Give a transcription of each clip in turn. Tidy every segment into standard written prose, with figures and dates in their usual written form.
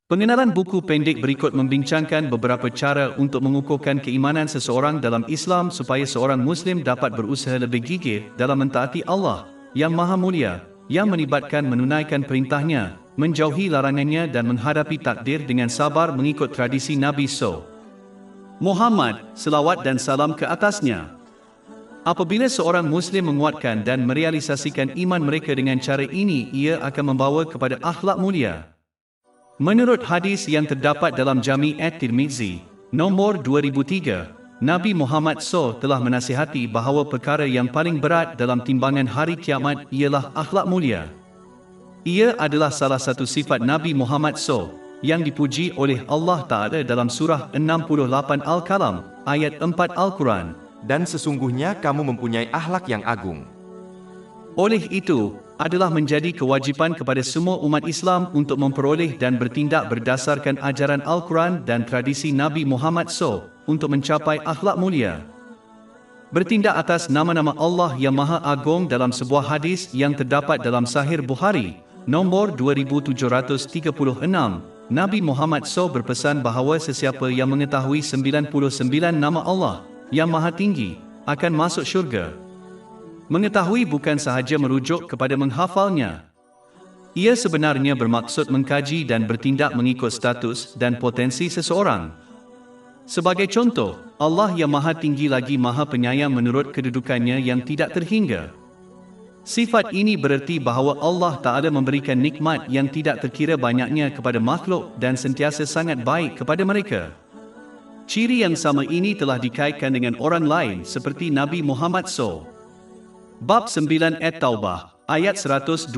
Pengenalan buku pendek berikut membincangkan beberapa cara untuk mengukuhkan keimanan seseorang dalam Islam supaya seorang Muslim dapat berusaha lebih gigih dalam mentaati Allah yang Maha Mulia, yang melibatkan menunaikan perintahnya, menjauhi larangannya dan menghadapi takdir dengan sabar mengikut tradisi Nabi Muhammad, selawat dan salam ke atasnya. Apabila seorang Muslim menguatkan dan merealisasikan iman mereka dengan cara ini, ia akan membawa kepada akhlak mulia. Menurut hadis yang terdapat dalam Jami' at-Tirmizi, nombor 2003, Nabi Muhammad SAW telah menasihati bahawa perkara yang paling berat dalam timbangan hari kiamat ialah akhlak mulia. Ia adalah salah satu sifat Nabi Muhammad SAW yang dipuji oleh Allah Ta'ala dalam surah 68 Al-Qalam, ayat 4 Al-Quran. Dan sesungguhnya kamu mempunyai akhlak yang agung. Oleh itu, adalah menjadi kewajipan kepada semua umat Islam untuk memperoleh dan bertindak berdasarkan ajaran Al-Quran dan tradisi Nabi Muhammad SAW untuk mencapai akhlak mulia. Bertindak atas nama-nama Allah yang Maha Agung dalam sebuah hadis yang terdapat dalam Sahih Bukhari, nombor 2736, Nabi Muhammad SAW berpesan bahawa sesiapa yang mengetahui 99 nama Allah yang Maha Tinggi akan masuk syurga. Mengetahui bukan sahaja merujuk kepada menghafalnya. Ia sebenarnya bermaksud mengkaji dan bertindak mengikut status dan potensi seseorang. Sebagai contoh, Allah yang Maha Tinggi lagi Maha Penyayang menurut kedudukannya yang tidak terhingga. Sifat ini bererti bahawa Allah Ta'ala memberikan nikmat yang tidak terkira banyaknya kepada makhluk dan sentiasa sangat baik kepada mereka. Ciri yang sama ini telah dikaitkan dengan orang lain seperti Nabi Muhammad SAW. Bab 9 At-Taubah, ayat 128.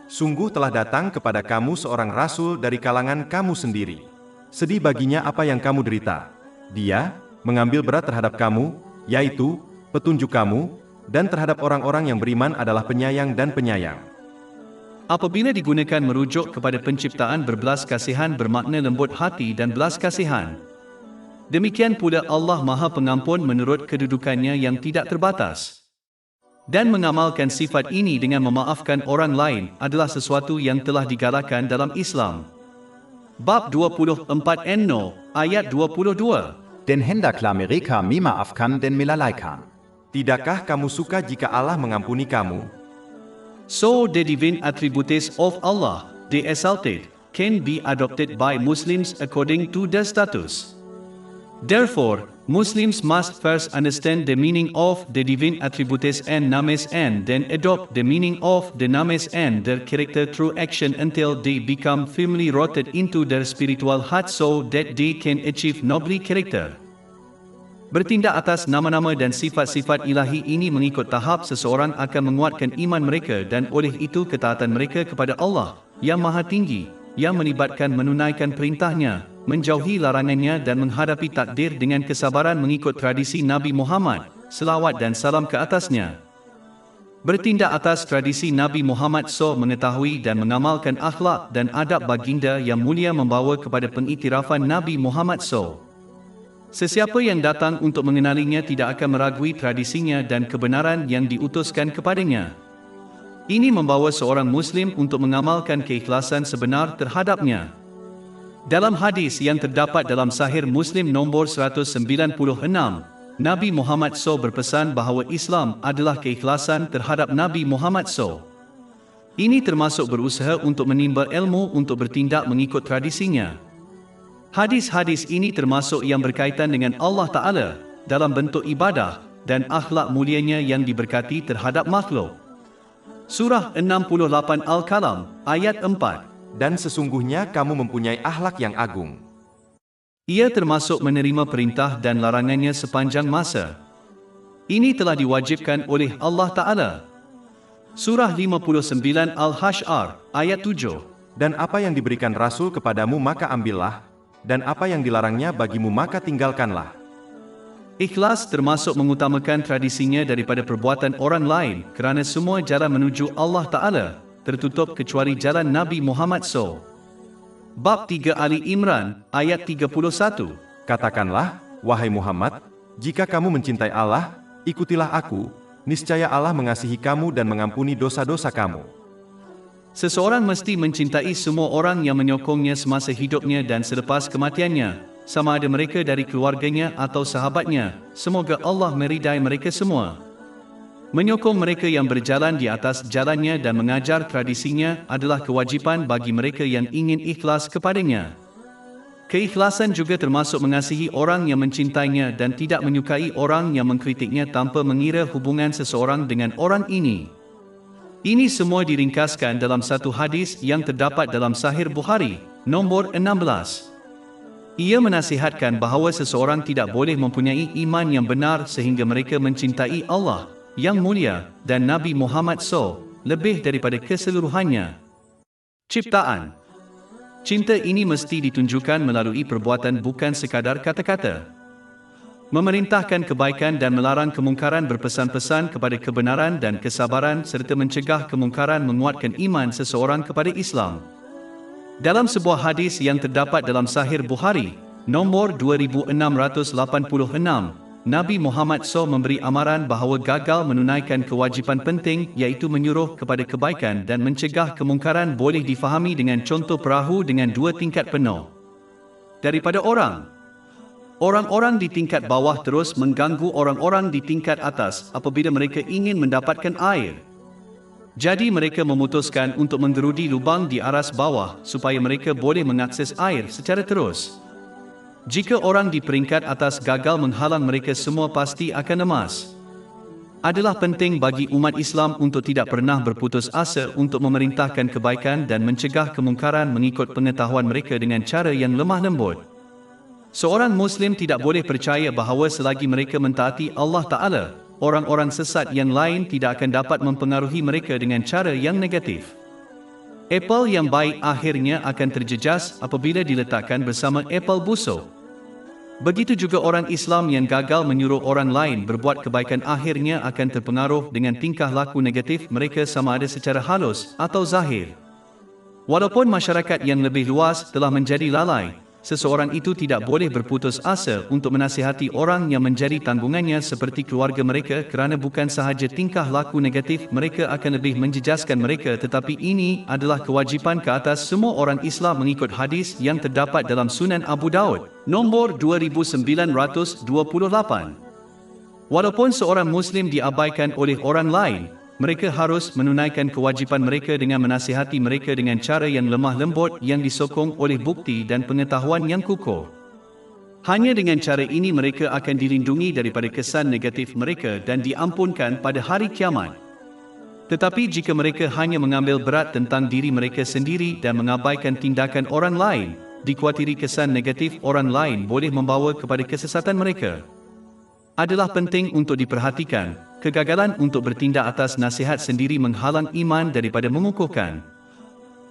Sungguh telah datang kepada kamu seorang rasul dari kalangan kamu sendiri. Sedih baginya apa yang kamu derita. Dia mengambil berat terhadap kamu, yaitu petunjuk kamu, dan terhadap orang-orang yang beriman adalah penyayang dan penyayang. Apabila digunakan merujuk kepada penciptaan berbelas kasihan bermakna lembut hati dan belas kasihan. Demikian pula Allah Maha Pengampun menurut kedudukannya yang tidak terbatas. Dan mengamalkan sifat ini dengan memaafkan orang lain adalah sesuatu yang telah digalakan dalam Islam. Bab 24 An-Nur, ayat 22. Den hendaklah mereka memaafkan dan melalaikan. Tidakkah kamu suka jika Allah mengampuni kamu? So the divine attributes of Allah, the exalted, can be adopted by Muslims according to their status. Therefore, Muslims must first understand the meaning of the divine attributes and names and then adopt the meaning of the names and their character through action until they become firmly rooted into their spiritual heart so that they can achieve noble character. Bertindak atas nama-nama dan sifat-sifat ilahi ini mengikut tahap seseorang akan menguatkan iman mereka dan oleh itu ketaatan mereka kepada Allah yang Maha Tinggi, yang melibatkan menunaikan perintahnya, menjauhi larangannya dan menghadapi takdir dengan kesabaran mengikut tradisi Nabi Muhammad, selawat dan salam ke atasnya. Bertindak atas tradisi Nabi Muhammad SAW mengetahui dan mengamalkan akhlak dan adab baginda yang mulia membawa kepada pengiktirafan Nabi Muhammad SAW. Sesiapa yang datang untuk mengenalinya tidak akan meragui tradisinya dan kebenaran yang diutuskan kepadanya. Ini membawa seorang Muslim untuk mengamalkan keikhlasan sebenar terhadapnya. Dalam hadis yang terdapat dalam Sahih Muslim nombor 196, Nabi Muhammad SAW berpesan bahawa Islam adalah keikhlasan terhadap Nabi Muhammad SAW. Ini termasuk berusaha untuk menimba ilmu untuk bertindak mengikut tradisinya. Hadis-hadis ini termasuk yang berkaitan dengan Allah Ta'ala dalam bentuk ibadah dan akhlak mulianya yang diberkati terhadap makhluk. Surah 68 Al-Qalam, ayat 4. Dan sesungguhnya kamu mempunyai akhlak yang agung. Ia termasuk menerima perintah dan larangannya sepanjang masa. Ini telah diwajibkan oleh Allah Ta'ala. Surah 59 Al-Hasyr, ayat 7. Dan apa yang diberikan Rasul kepadamu maka ambillah, dan apa yang dilarangnya bagimu maka tinggalkanlah. Ikhlas termasuk mengutamakan tradisinya daripada perbuatan orang lain kerana semua jalan menuju Allah Ta'ala tertutup kecuali jalan Nabi Muhammad SAW. Bab 3 Ali Imran, ayat 31. Katakanlah, wahai Muhammad, jika kamu mencintai Allah, ikutilah aku, niscaya Allah mengasihi kamu dan mengampuni dosa-dosa kamu. Seseorang mesti mencintai semua orang yang menyokongnya semasa hidupnya dan selepas kematiannya, sama ada mereka dari keluarganya atau sahabatnya. Semoga Allah meridai mereka semua. Menyokong mereka yang berjalan di atas jalannya dan mengajar tradisinya adalah kewajipan bagi mereka yang ingin ikhlas kepadanya. Keikhlasan juga termasuk mengasihi orang yang mencintainya dan tidak menyukai orang yang mengkritiknya tanpa mengira hubungan seseorang dengan orang ini. Ini semua diringkaskan dalam satu hadis yang terdapat dalam Sahih Bukhari, nombor 16. Ia menasihatkan bahawa seseorang tidak boleh mempunyai iman yang benar sehingga mereka mencintai Allah yang mulia dan Nabi Muhammad SAW lebih daripada keseluruhannya. Ciptaan. Cinta ini mesti ditunjukkan melalui perbuatan bukan sekadar kata-kata. Memerintahkan kebaikan dan melarang kemungkaran, berpesan-pesan kepada kebenaran dan kesabaran serta mencegah kemungkaran menguatkan iman seseorang kepada Islam. Dalam sebuah hadis yang terdapat dalam Sahih Bukhari, nombor 2686, Nabi Muhammad SAW memberi amaran bahawa gagal menunaikan kewajipan penting iaitu menyuruh kepada kebaikan dan mencegah kemungkaran boleh difahami dengan contoh perahu dengan dua tingkat penuh. Daripada orang-orang di tingkat bawah terus mengganggu orang-orang di tingkat atas apabila mereka ingin mendapatkan air. Jadi mereka memutuskan untuk menggerudi lubang di aras bawah supaya mereka boleh mengakses air secara terus. Jika orang di peringkat atas gagal menghalang, mereka semua pasti akan lemas. Adalah penting bagi umat Islam untuk tidak pernah berputus asa untuk memerintahkan kebaikan dan mencegah kemungkaran mengikut pengetahuan mereka dengan cara yang lemah lembut. Seorang Muslim tidak boleh percaya bahawa selagi mereka mentaati Allah Ta'ala, orang-orang sesat yang lain tidak akan dapat mempengaruhi mereka dengan cara yang negatif. Apel yang baik akhirnya akan terjejas apabila diletakkan bersama apel busuk. Begitu juga orang Islam yang gagal menyuruh orang lain berbuat kebaikan akhirnya akan terpengaruh dengan tingkah laku negatif mereka sama ada secara halus atau zahir. Walaupun masyarakat yang lebih luas telah menjadi lalai, seseorang itu tidak boleh berputus asa untuk menasihati orang yang menjadi tanggungannya seperti keluarga mereka kerana bukan sahaja tingkah laku negatif mereka akan lebih menjejaskan mereka, tetapi ini adalah kewajipan ke atas semua orang Islam mengikut hadis yang terdapat dalam Sunan Abu Daud, nombor 2928. Walaupun seorang Muslim diabaikan oleh orang lain, mereka harus menunaikan kewajipan mereka dengan menasihati mereka dengan cara yang lemah lembut yang disokong oleh bukti dan pengetahuan yang kukuh. Hanya dengan cara ini mereka akan dilindungi daripada kesan negatif mereka dan diampunkan pada hari kiamat. Tetapi jika mereka hanya mengambil berat tentang diri mereka sendiri dan mengabaikan tindakan orang lain, dikhawatiri kesan negatif orang lain boleh membawa kepada kesesatan mereka. Adalah penting untuk diperhatikan, kegagalan untuk bertindak atas nasihat sendiri menghalang iman daripada mengukuhkan.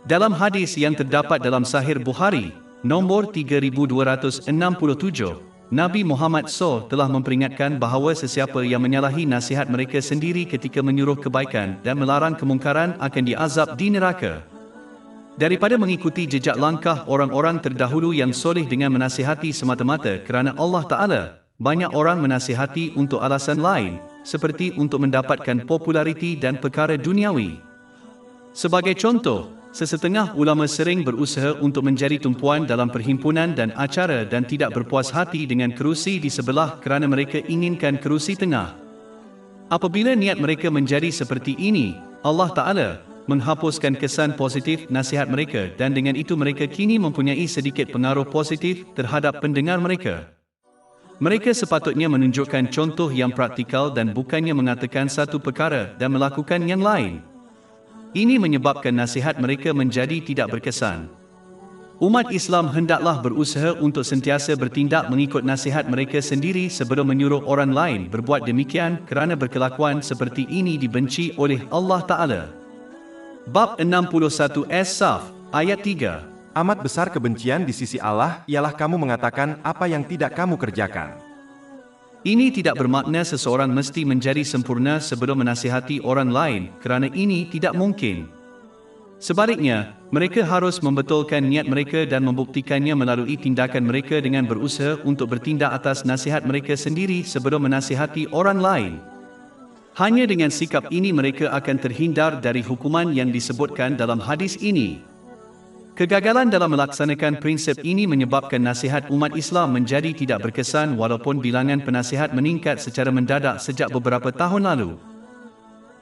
Dalam hadis yang terdapat dalam Sahih Bukhari, nombor 3267, Nabi Muhammad SAW telah memperingatkan bahawa sesiapa yang menyalahi nasihat mereka sendiri ketika menyuruh kebaikan dan melarang kemungkaran akan diazab di neraka. Daripada mengikuti jejak langkah orang-orang terdahulu yang soleh dengan menasihati semata-mata kerana Allah Ta'ala, banyak orang menasihati untuk alasan lain, seperti untuk mendapatkan populariti dan perkara duniawi. Sebagai contoh, sesetengah ulama sering berusaha untuk menjadi tumpuan dalam perhimpunan dan acara dan tidak berpuas hati dengan kerusi di sebelah kerana mereka inginkan kerusi tengah. Apabila niat mereka menjadi seperti ini, Allah Ta'ala menghapuskan kesan positif nasihat mereka dan dengan itu mereka kini mempunyai sedikit pengaruh positif terhadap pendengar mereka. Mereka sepatutnya menunjukkan contoh yang praktikal dan bukannya mengatakan satu perkara dan melakukan yang lain. Ini menyebabkan nasihat mereka menjadi tidak berkesan. Umat Islam hendaklah berusaha untuk sentiasa bertindak mengikut nasihat mereka sendiri sebelum menyuruh orang lain berbuat demikian kerana berkelakuan seperti ini dibenci oleh Allah Ta'ala. Bab 61 As-Saf, ayat 3. Amat besar kebencian di sisi Allah ialah kamu mengatakan apa yang tidak kamu kerjakan. Ini tidak bermakna seseorang mesti menjadi sempurna sebelum menasihati orang lain kerana ini tidak mungkin. Sebaliknya, mereka harus membetulkan niat mereka dan membuktikannya melalui tindakan mereka dengan berusaha untuk bertindak atas nasihat mereka sendiri sebelum menasihati orang lain. Hanya dengan sikap ini mereka akan terhindar dari hukuman yang disebutkan dalam hadis ini. Kegagalan dalam melaksanakan prinsip ini menyebabkan nasihat umat Islam menjadi tidak berkesan walaupun bilangan penasihat meningkat secara mendadak sejak beberapa tahun lalu.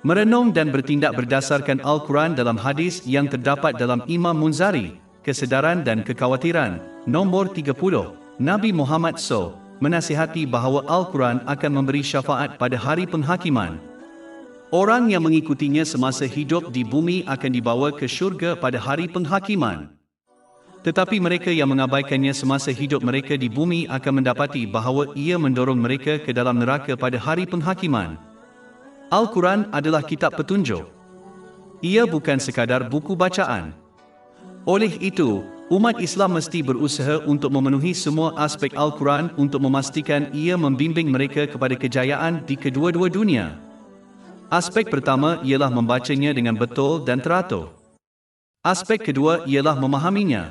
Merenung dan bertindak berdasarkan Al-Quran dalam hadis yang terdapat dalam Imam Munzari, Kesedaran dan Kekhawatiran, nombor 30, Nabi Muhammad SAW menasihati bahawa Al-Quran akan memberi syafaat pada hari penghakiman. Orang yang mengikutinya semasa hidup di bumi akan dibawa ke syurga pada hari penghakiman. Tetapi mereka yang mengabaikannya semasa hidup mereka di bumi akan mendapati bahawa ia mendorong mereka ke dalam neraka pada hari penghakiman. Al-Quran adalah kitab petunjuk. Ia bukan sekadar buku bacaan. Oleh itu, umat Islam mesti berusaha untuk memenuhi semua aspek Al-Quran untuk memastikan ia membimbing mereka kepada kejayaan di kedua-dua dunia. Aspek pertama ialah membacanya dengan betul dan teratur. Aspek kedua ialah memahaminya.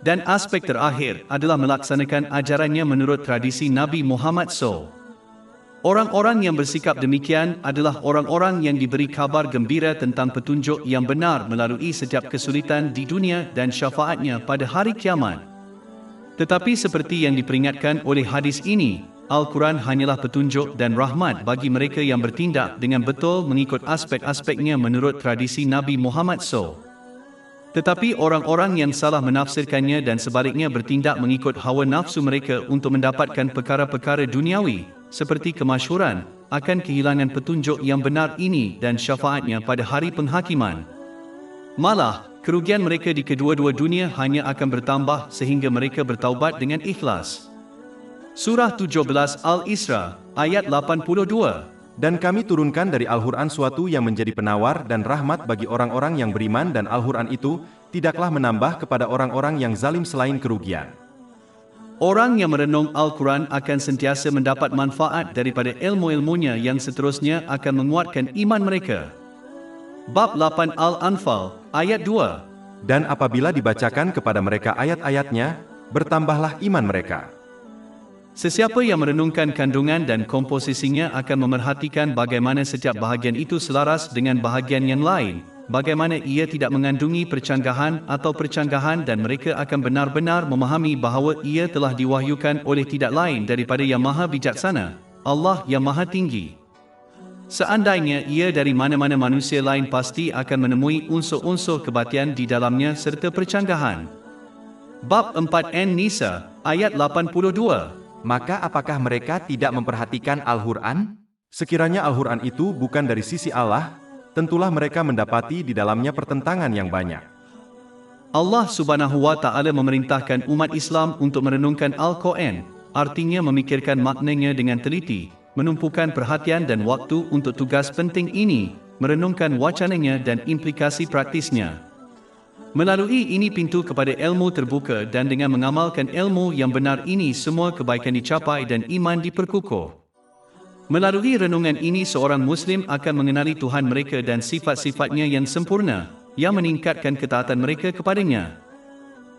Dan aspek terakhir adalah melaksanakan ajarannya menurut tradisi Nabi Muhammad SAW. Orang-orang yang bersikap demikian adalah orang-orang yang diberi kabar gembira tentang petunjuk yang benar melalui setiap kesulitan di dunia dan syafaatnya pada hari kiamat. Tetapi seperti yang diperingatkan oleh hadis ini, Al-Quran hanyalah petunjuk dan rahmat bagi mereka yang bertindak dengan betul mengikut aspek-aspeknya menurut tradisi Nabi Muhammad SAW. Tetapi orang-orang yang salah menafsirkannya dan sebaliknya bertindak mengikut hawa nafsu mereka untuk mendapatkan perkara-perkara duniawi, seperti kemasyhuran, akan kehilangan petunjuk yang benar ini dan syafaatnya pada hari penghakiman. Malah, kerugian mereka di kedua-dua dunia hanya akan bertambah sehingga mereka bertaubat dengan ikhlas. Surah 17 Al-Isra, ayat 82. Dan kami turunkan dari Al-Quran suatu yang menjadi penawar dan rahmat bagi orang-orang yang beriman dan Al-Quran itu tidaklah menambah kepada orang-orang yang zalim selain kerugian. Orang yang merenung Al-Quran akan sentiasa mendapat manfaat daripada ilmu-ilmunya yang seterusnya akan menguatkan iman mereka. Bab 8 Al-Anfal, ayat 2. Dan apabila dibacakan kepada mereka ayat-ayatnya, bertambahlah iman mereka. Sesiapa yang merenungkan kandungan dan komposisinya akan memerhatikan bagaimana setiap bahagian itu selaras dengan bahagian yang lain, bagaimana ia tidak mengandungi percanggahan atau percanggahan dan mereka akan benar-benar memahami bahawa ia telah diwahyukan oleh tidak lain daripada Yang Maha Bijaksana, Allah yang Maha Tinggi. Seandainya ia dari mana-mana manusia lain pasti akan menemui unsur-unsur kebatian di dalamnya serta percanggahan. Bab 4 An-Nisa, ayat 82. Maka apakah mereka tidak memperhatikan Al-Quran? Sekiranya Al-Quran itu bukan dari sisi Allah, tentulah mereka mendapati di dalamnya pertentangan yang banyak. Allah Subhanahu wa Ta'ala memerintahkan umat Islam untuk merenungkan Al-Quran, artinya memikirkan maknanya dengan teliti, menumpukan perhatian dan waktu untuk tugas penting ini, merenungkan wacananya dan implikasi praktisnya. Melalui ini pintu kepada ilmu terbuka dan dengan mengamalkan ilmu yang benar ini semua kebaikan dicapai dan iman diperkukuh. Melalui renungan ini seorang Muslim akan mengenali Tuhan mereka dan sifat-sifatnya yang sempurna, yang meningkatkan ketaatan mereka kepadanya.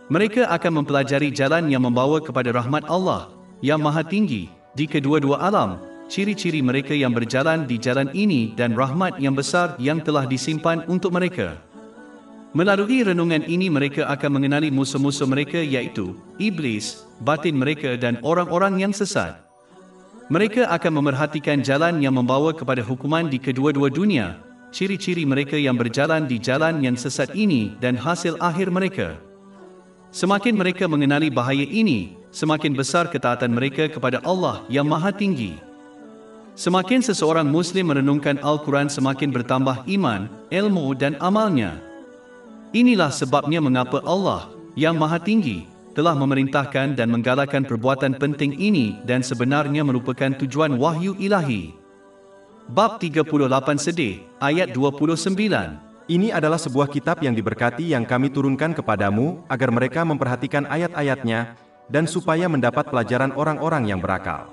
Mereka akan mempelajari jalan yang membawa kepada rahmat Allah, yang Maha Tinggi, di kedua-dua alam, ciri-ciri mereka yang berjalan di jalan ini dan rahmat yang besar yang telah disimpan untuk mereka. Melalui renungan ini mereka akan mengenali musuh-musuh mereka iaitu iblis, batin mereka dan orang-orang yang sesat. Mereka akan memerhatikan jalan yang membawa kepada hukuman di kedua-dua dunia, ciri-ciri mereka yang berjalan di jalan yang sesat ini dan hasil akhir mereka. Semakin mereka mengenali bahaya ini, semakin besar ketaatan mereka kepada Allah yang Maha Tinggi. Semakin seseorang Muslim merenungkan Al-Quran semakin bertambah iman, ilmu dan amalnya. Inilah sebabnya mengapa Allah, yang Maha Tinggi, telah memerintahkan dan menggalakkan perbuatan penting ini dan sebenarnya merupakan tujuan wahyu ilahi. Bab 38 Sedih, ayat 29. Ini adalah sebuah kitab yang diberkati yang kami turunkan kepadamu, agar mereka memperhatikan ayat-ayatnya, dan supaya mendapat pelajaran orang-orang yang berakal.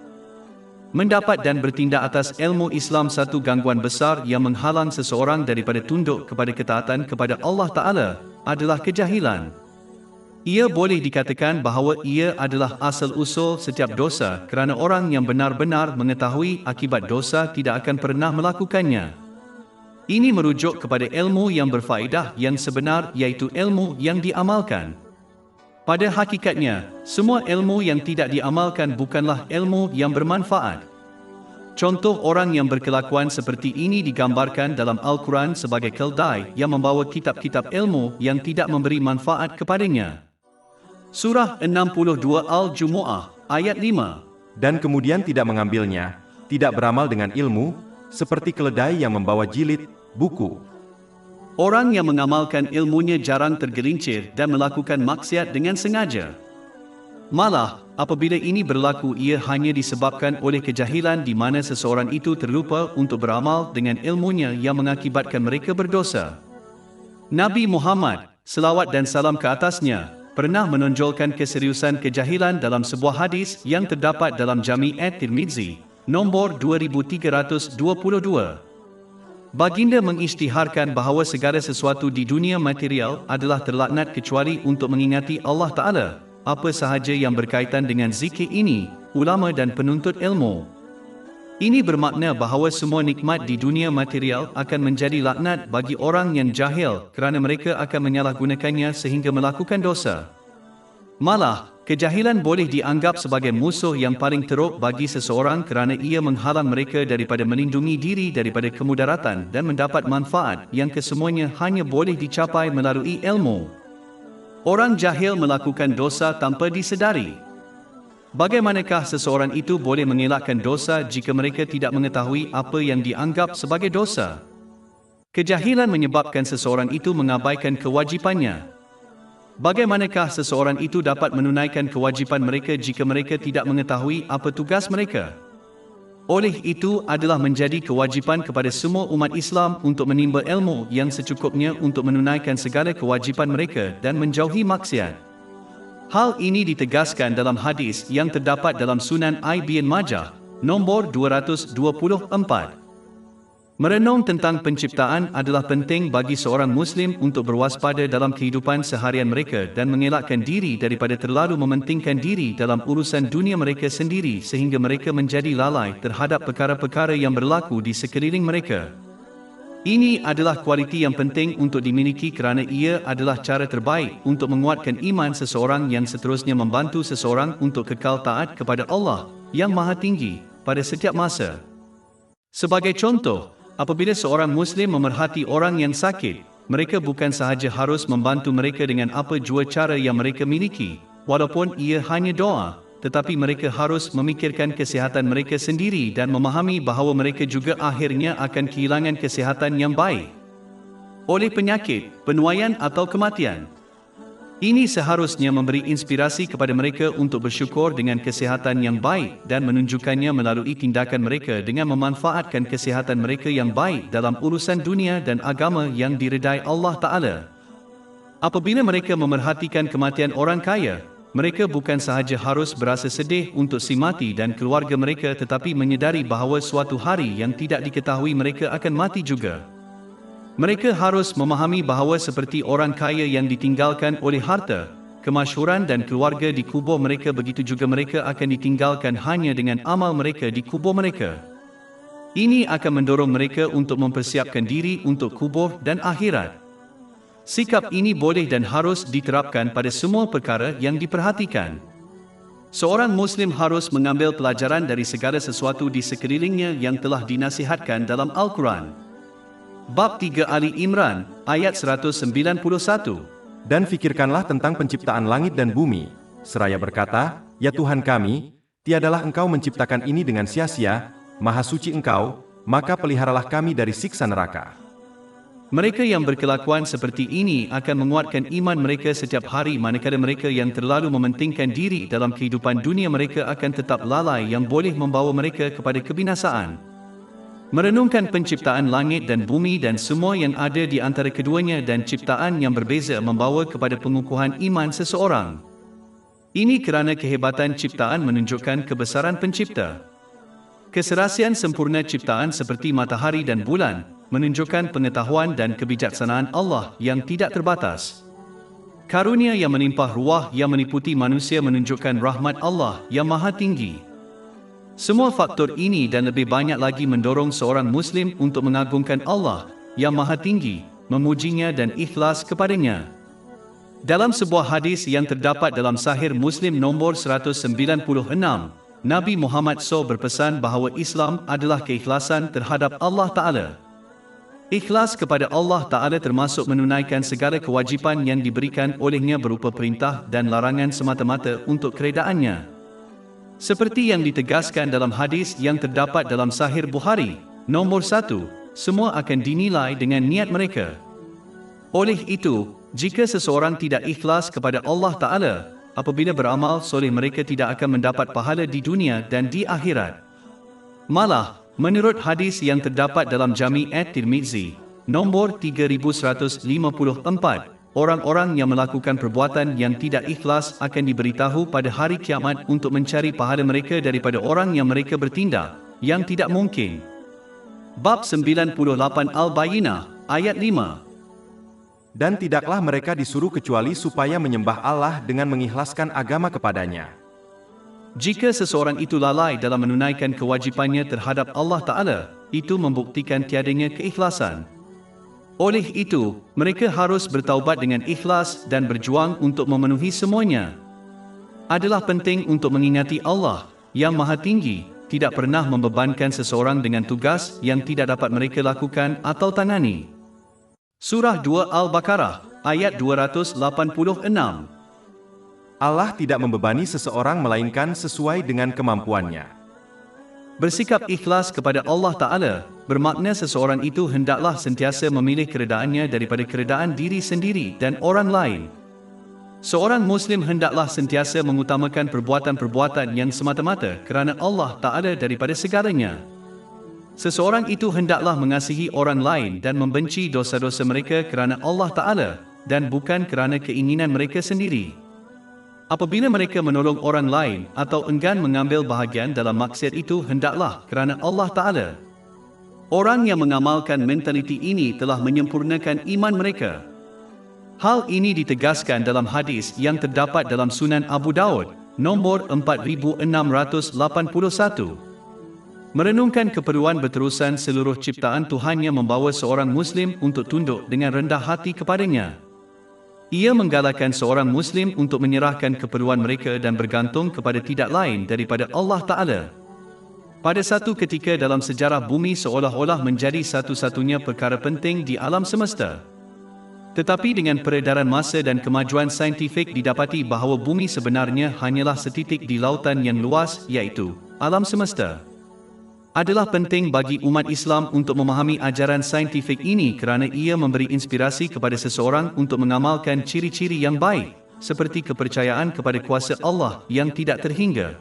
Mendapat dan bertindak atas ilmu Islam satu gangguan besar yang menghalang seseorang daripada tunduk kepada ketaatan kepada Allah Ta'ala adalah kejahilan. Ia boleh dikatakan bahawa ia adalah asal-usul setiap dosa kerana orang yang benar-benar mengetahui akibat dosa tidak akan pernah melakukannya. Ini merujuk kepada ilmu yang berfaedah yang sebenar, iaitu ilmu yang diamalkan. Pada hakikatnya, semua ilmu yang tidak diamalkan bukanlah ilmu yang bermanfaat. Contoh orang yang berkelakuan seperti ini digambarkan dalam Al-Quran sebagai keldai yang membawa kitab-kitab ilmu yang tidak memberi manfaat kepadanya. Surah 62 Al-Jumu'ah, ayat 5. Dan kemudian tidak mengambilnya, tidak beramal dengan ilmu, seperti keledai yang membawa jilid, buku. Orang yang mengamalkan ilmunya jarang tergelincir dan melakukan maksiat dengan sengaja. Malah, apabila ini berlaku ia hanya disebabkan oleh kejahilan di mana seseorang itu terlupa untuk beramal dengan ilmunya yang mengakibatkan mereka berdosa. Nabi Muhammad, selawat dan salam ke atasnya, pernah menonjolkan keseriusan kejahilan dalam sebuah hadis yang terdapat dalam Jami' at-Tirmizi, nombor 2322. Baginda mengisytiharkan bahawa segala sesuatu di dunia material adalah terlaknat kecuali untuk mengingati Allah Ta'ala, apa sahaja yang berkaitan dengan zikir ini, ulama dan penuntut ilmu. Ini bermakna bahawa semua nikmat di dunia material akan menjadi laknat bagi orang yang jahil kerana mereka akan menyalahgunakannya sehingga melakukan dosa. Malah, kejahilan boleh dianggap sebagai musuh yang paling teruk bagi seseorang kerana ia menghalang mereka daripada melindungi diri daripada kemudaratan dan mendapat manfaat yang kesemuanya hanya boleh dicapai melalui ilmu. Orang jahil melakukan dosa tanpa disedari. Bagaimanakah seseorang itu boleh mengelakkan dosa jika mereka tidak mengetahui apa yang dianggap sebagai dosa? Kejahilan menyebabkan seseorang itu mengabaikan kewajipannya. Bagaimanakah seseorang itu dapat menunaikan kewajipan mereka jika mereka tidak mengetahui apa tugas mereka? Oleh itu adalah menjadi kewajipan kepada semua umat Islam untuk menimba ilmu yang secukupnya untuk menunaikan segala kewajipan mereka dan menjauhi maksiat. Hal ini ditegaskan dalam hadis yang terdapat dalam Sunan Ibn Majah, nombor 224. Merenung tentang penciptaan adalah penting bagi seorang Muslim untuk berwaspada dalam kehidupan seharian mereka dan mengelakkan diri daripada terlalu mementingkan diri dalam urusan dunia mereka sendiri sehingga mereka menjadi lalai terhadap perkara-perkara yang berlaku di sekeliling mereka. Ini adalah kualiti yang penting untuk dimiliki kerana ia adalah cara terbaik untuk menguatkan iman seseorang yang seterusnya membantu seseorang untuk kekal taat kepada Allah yang Maha Tinggi pada setiap masa. Sebagai contoh, apabila seorang Muslim memerhati orang yang sakit, mereka bukan sahaja harus membantu mereka dengan apa jua cara yang mereka miliki, walaupun ia hanya doa, tetapi mereka harus memikirkan kesihatan mereka sendiri dan memahami bahawa mereka juga akhirnya akan kehilangan kesihatan yang baik oleh penyakit, penuaian atau kematian. Ini seharusnya memberi inspirasi kepada mereka untuk bersyukur dengan kesihatan yang baik dan menunjukkannya melalui tindakan mereka dengan memanfaatkan kesihatan mereka yang baik dalam urusan dunia dan agama yang diredai Allah Ta'ala. Apabila mereka memerhatikan kematian orang kaya, mereka bukan sahaja harus berasa sedih untuk si mati dan keluarga mereka tetapi menyedari bahawa suatu hari yang tidak diketahui mereka akan mati juga. Mereka harus memahami bahawa seperti orang kaya yang ditinggalkan oleh harta, kemasyhuran dan keluarga di kubur mereka, begitu juga mereka akan ditinggalkan hanya dengan amal mereka di kubur mereka. Ini akan mendorong mereka untuk mempersiapkan diri untuk kubur dan akhirat. Sikap ini boleh dan harus diterapkan pada semua perkara yang diperhatikan. Seorang Muslim harus mengambil pelajaran dari segala sesuatu di sekelilingnya yang telah dinasihatkan dalam Al-Quran. Bab 3 Ali Imran, ayat 191. Dan fikirkanlah tentang penciptaan langit dan bumi, seraya berkata, Ya Tuhan kami, tiadalah Engkau menciptakan ini dengan sia-sia, Maha suci Engkau, maka peliharalah kami dari siksa neraka. Mereka yang berkelakuan seperti ini akan menguatkan iman mereka setiap hari, manakala mereka yang terlalu mementingkan diri dalam kehidupan dunia mereka akan tetap lalai yang boleh membawa mereka kepada kebinasaan. Merenungkan penciptaan langit dan bumi dan semua yang ada di antara keduanya dan ciptaan yang berbeza membawa kepada pengukuhan iman seseorang. Ini kerana kehebatan ciptaan menunjukkan kebesaran pencipta. Keserasian sempurna ciptaan seperti matahari dan bulan menunjukkan pengetahuan dan kebijaksanaan Allah yang tidak terbatas. Karunia yang menimpah ruah yang meliputi manusia menunjukkan rahmat Allah yang maha tinggi. Semua faktor ini dan lebih banyak lagi mendorong seorang Muslim untuk mengagungkan Allah yang maha tinggi, memujinya dan ikhlas kepadanya. Dalam sebuah hadis yang terdapat dalam Sahih Muslim nombor 196, Nabi Muhammad SAW berpesan bahawa Islam adalah keikhlasan terhadap Allah Ta'ala. Ikhlas kepada Allah Ta'ala termasuk menunaikan segala kewajipan yang diberikan olehnya berupa perintah dan larangan semata-mata untuk keredaannya. Seperti yang ditegaskan dalam hadis yang terdapat dalam Sahih Bukhari, nombor 1, semua akan dinilai dengan niat mereka. Oleh itu, jika seseorang tidak ikhlas kepada Allah Ta'ala, apabila beramal soleh mereka tidak akan mendapat pahala di dunia dan di akhirat. Malah, menurut hadis yang terdapat dalam Jami' at-Tirmizi, nombor 3154, orang-orang yang melakukan perbuatan yang tidak ikhlas akan diberitahu pada hari kiamat untuk mencari pahala mereka daripada orang yang mereka bertindak, yang tidak mungkin. Bab 98 Al-Bayyinah, ayat 5. Dan tidaklah mereka disuruh kecuali supaya menyembah Allah dengan mengikhlaskan agama kepadanya. Jika seseorang itu lalai dalam menunaikan kewajipannya terhadap Allah Ta'ala, itu membuktikan tiadanya keikhlasan. Oleh itu, mereka harus bertaubat dengan ikhlas dan berjuang untuk memenuhi semuanya. Adalah penting untuk mengingati Allah yang maha tinggi tidak pernah membebankan seseorang dengan tugas yang tidak dapat mereka lakukan atau tangani. Surah 2 Al-Baqarah, ayat 286. Allah tidak membebani seseorang melainkan sesuai dengan kemampuannya. Bersikap ikhlas kepada Allah Ta'ala bermakna seseorang itu hendaklah sentiasa memilih keredaannya daripada keredaan diri sendiri dan orang lain. Seorang Muslim hendaklah sentiasa mengutamakan perbuatan-perbuatan yang semata-mata kerana Allah Ta'ala daripada segalanya. Seseorang itu hendaklah mengasihi orang lain dan membenci dosa-dosa mereka kerana Allah Ta'ala dan bukan kerana keinginan mereka sendiri. Apabila mereka menolong orang lain atau enggan mengambil bahagian dalam maksiat itu hendaklah kerana Allah Ta'ala. Orang yang mengamalkan mentaliti ini telah menyempurnakan iman mereka. Hal ini ditegaskan dalam hadis yang terdapat dalam Sunan Abu Daud, nombor 4681. Merenungkan keperluan berterusan seluruh ciptaan Tuhannya membawa seorang Muslim untuk tunduk dengan rendah hati kepadanya. Ia menggalakkan seorang Muslim untuk menyerahkan keperluan mereka dan bergantung kepada tidak lain daripada Allah Ta'ala. Pada satu ketika dalam sejarah bumi seolah-olah menjadi satu-satunya perkara penting di alam semesta. Tetapi dengan peredaran masa dan kemajuan saintifik didapati bahawa bumi sebenarnya hanyalah setitik di lautan yang luas, iaitu alam semesta. Adalah penting bagi umat Islam untuk memahami ajaran saintifik ini kerana ia memberi inspirasi kepada seseorang untuk mengamalkan ciri-ciri yang baik, seperti kepercayaan kepada kuasa Allah yang tidak terhingga.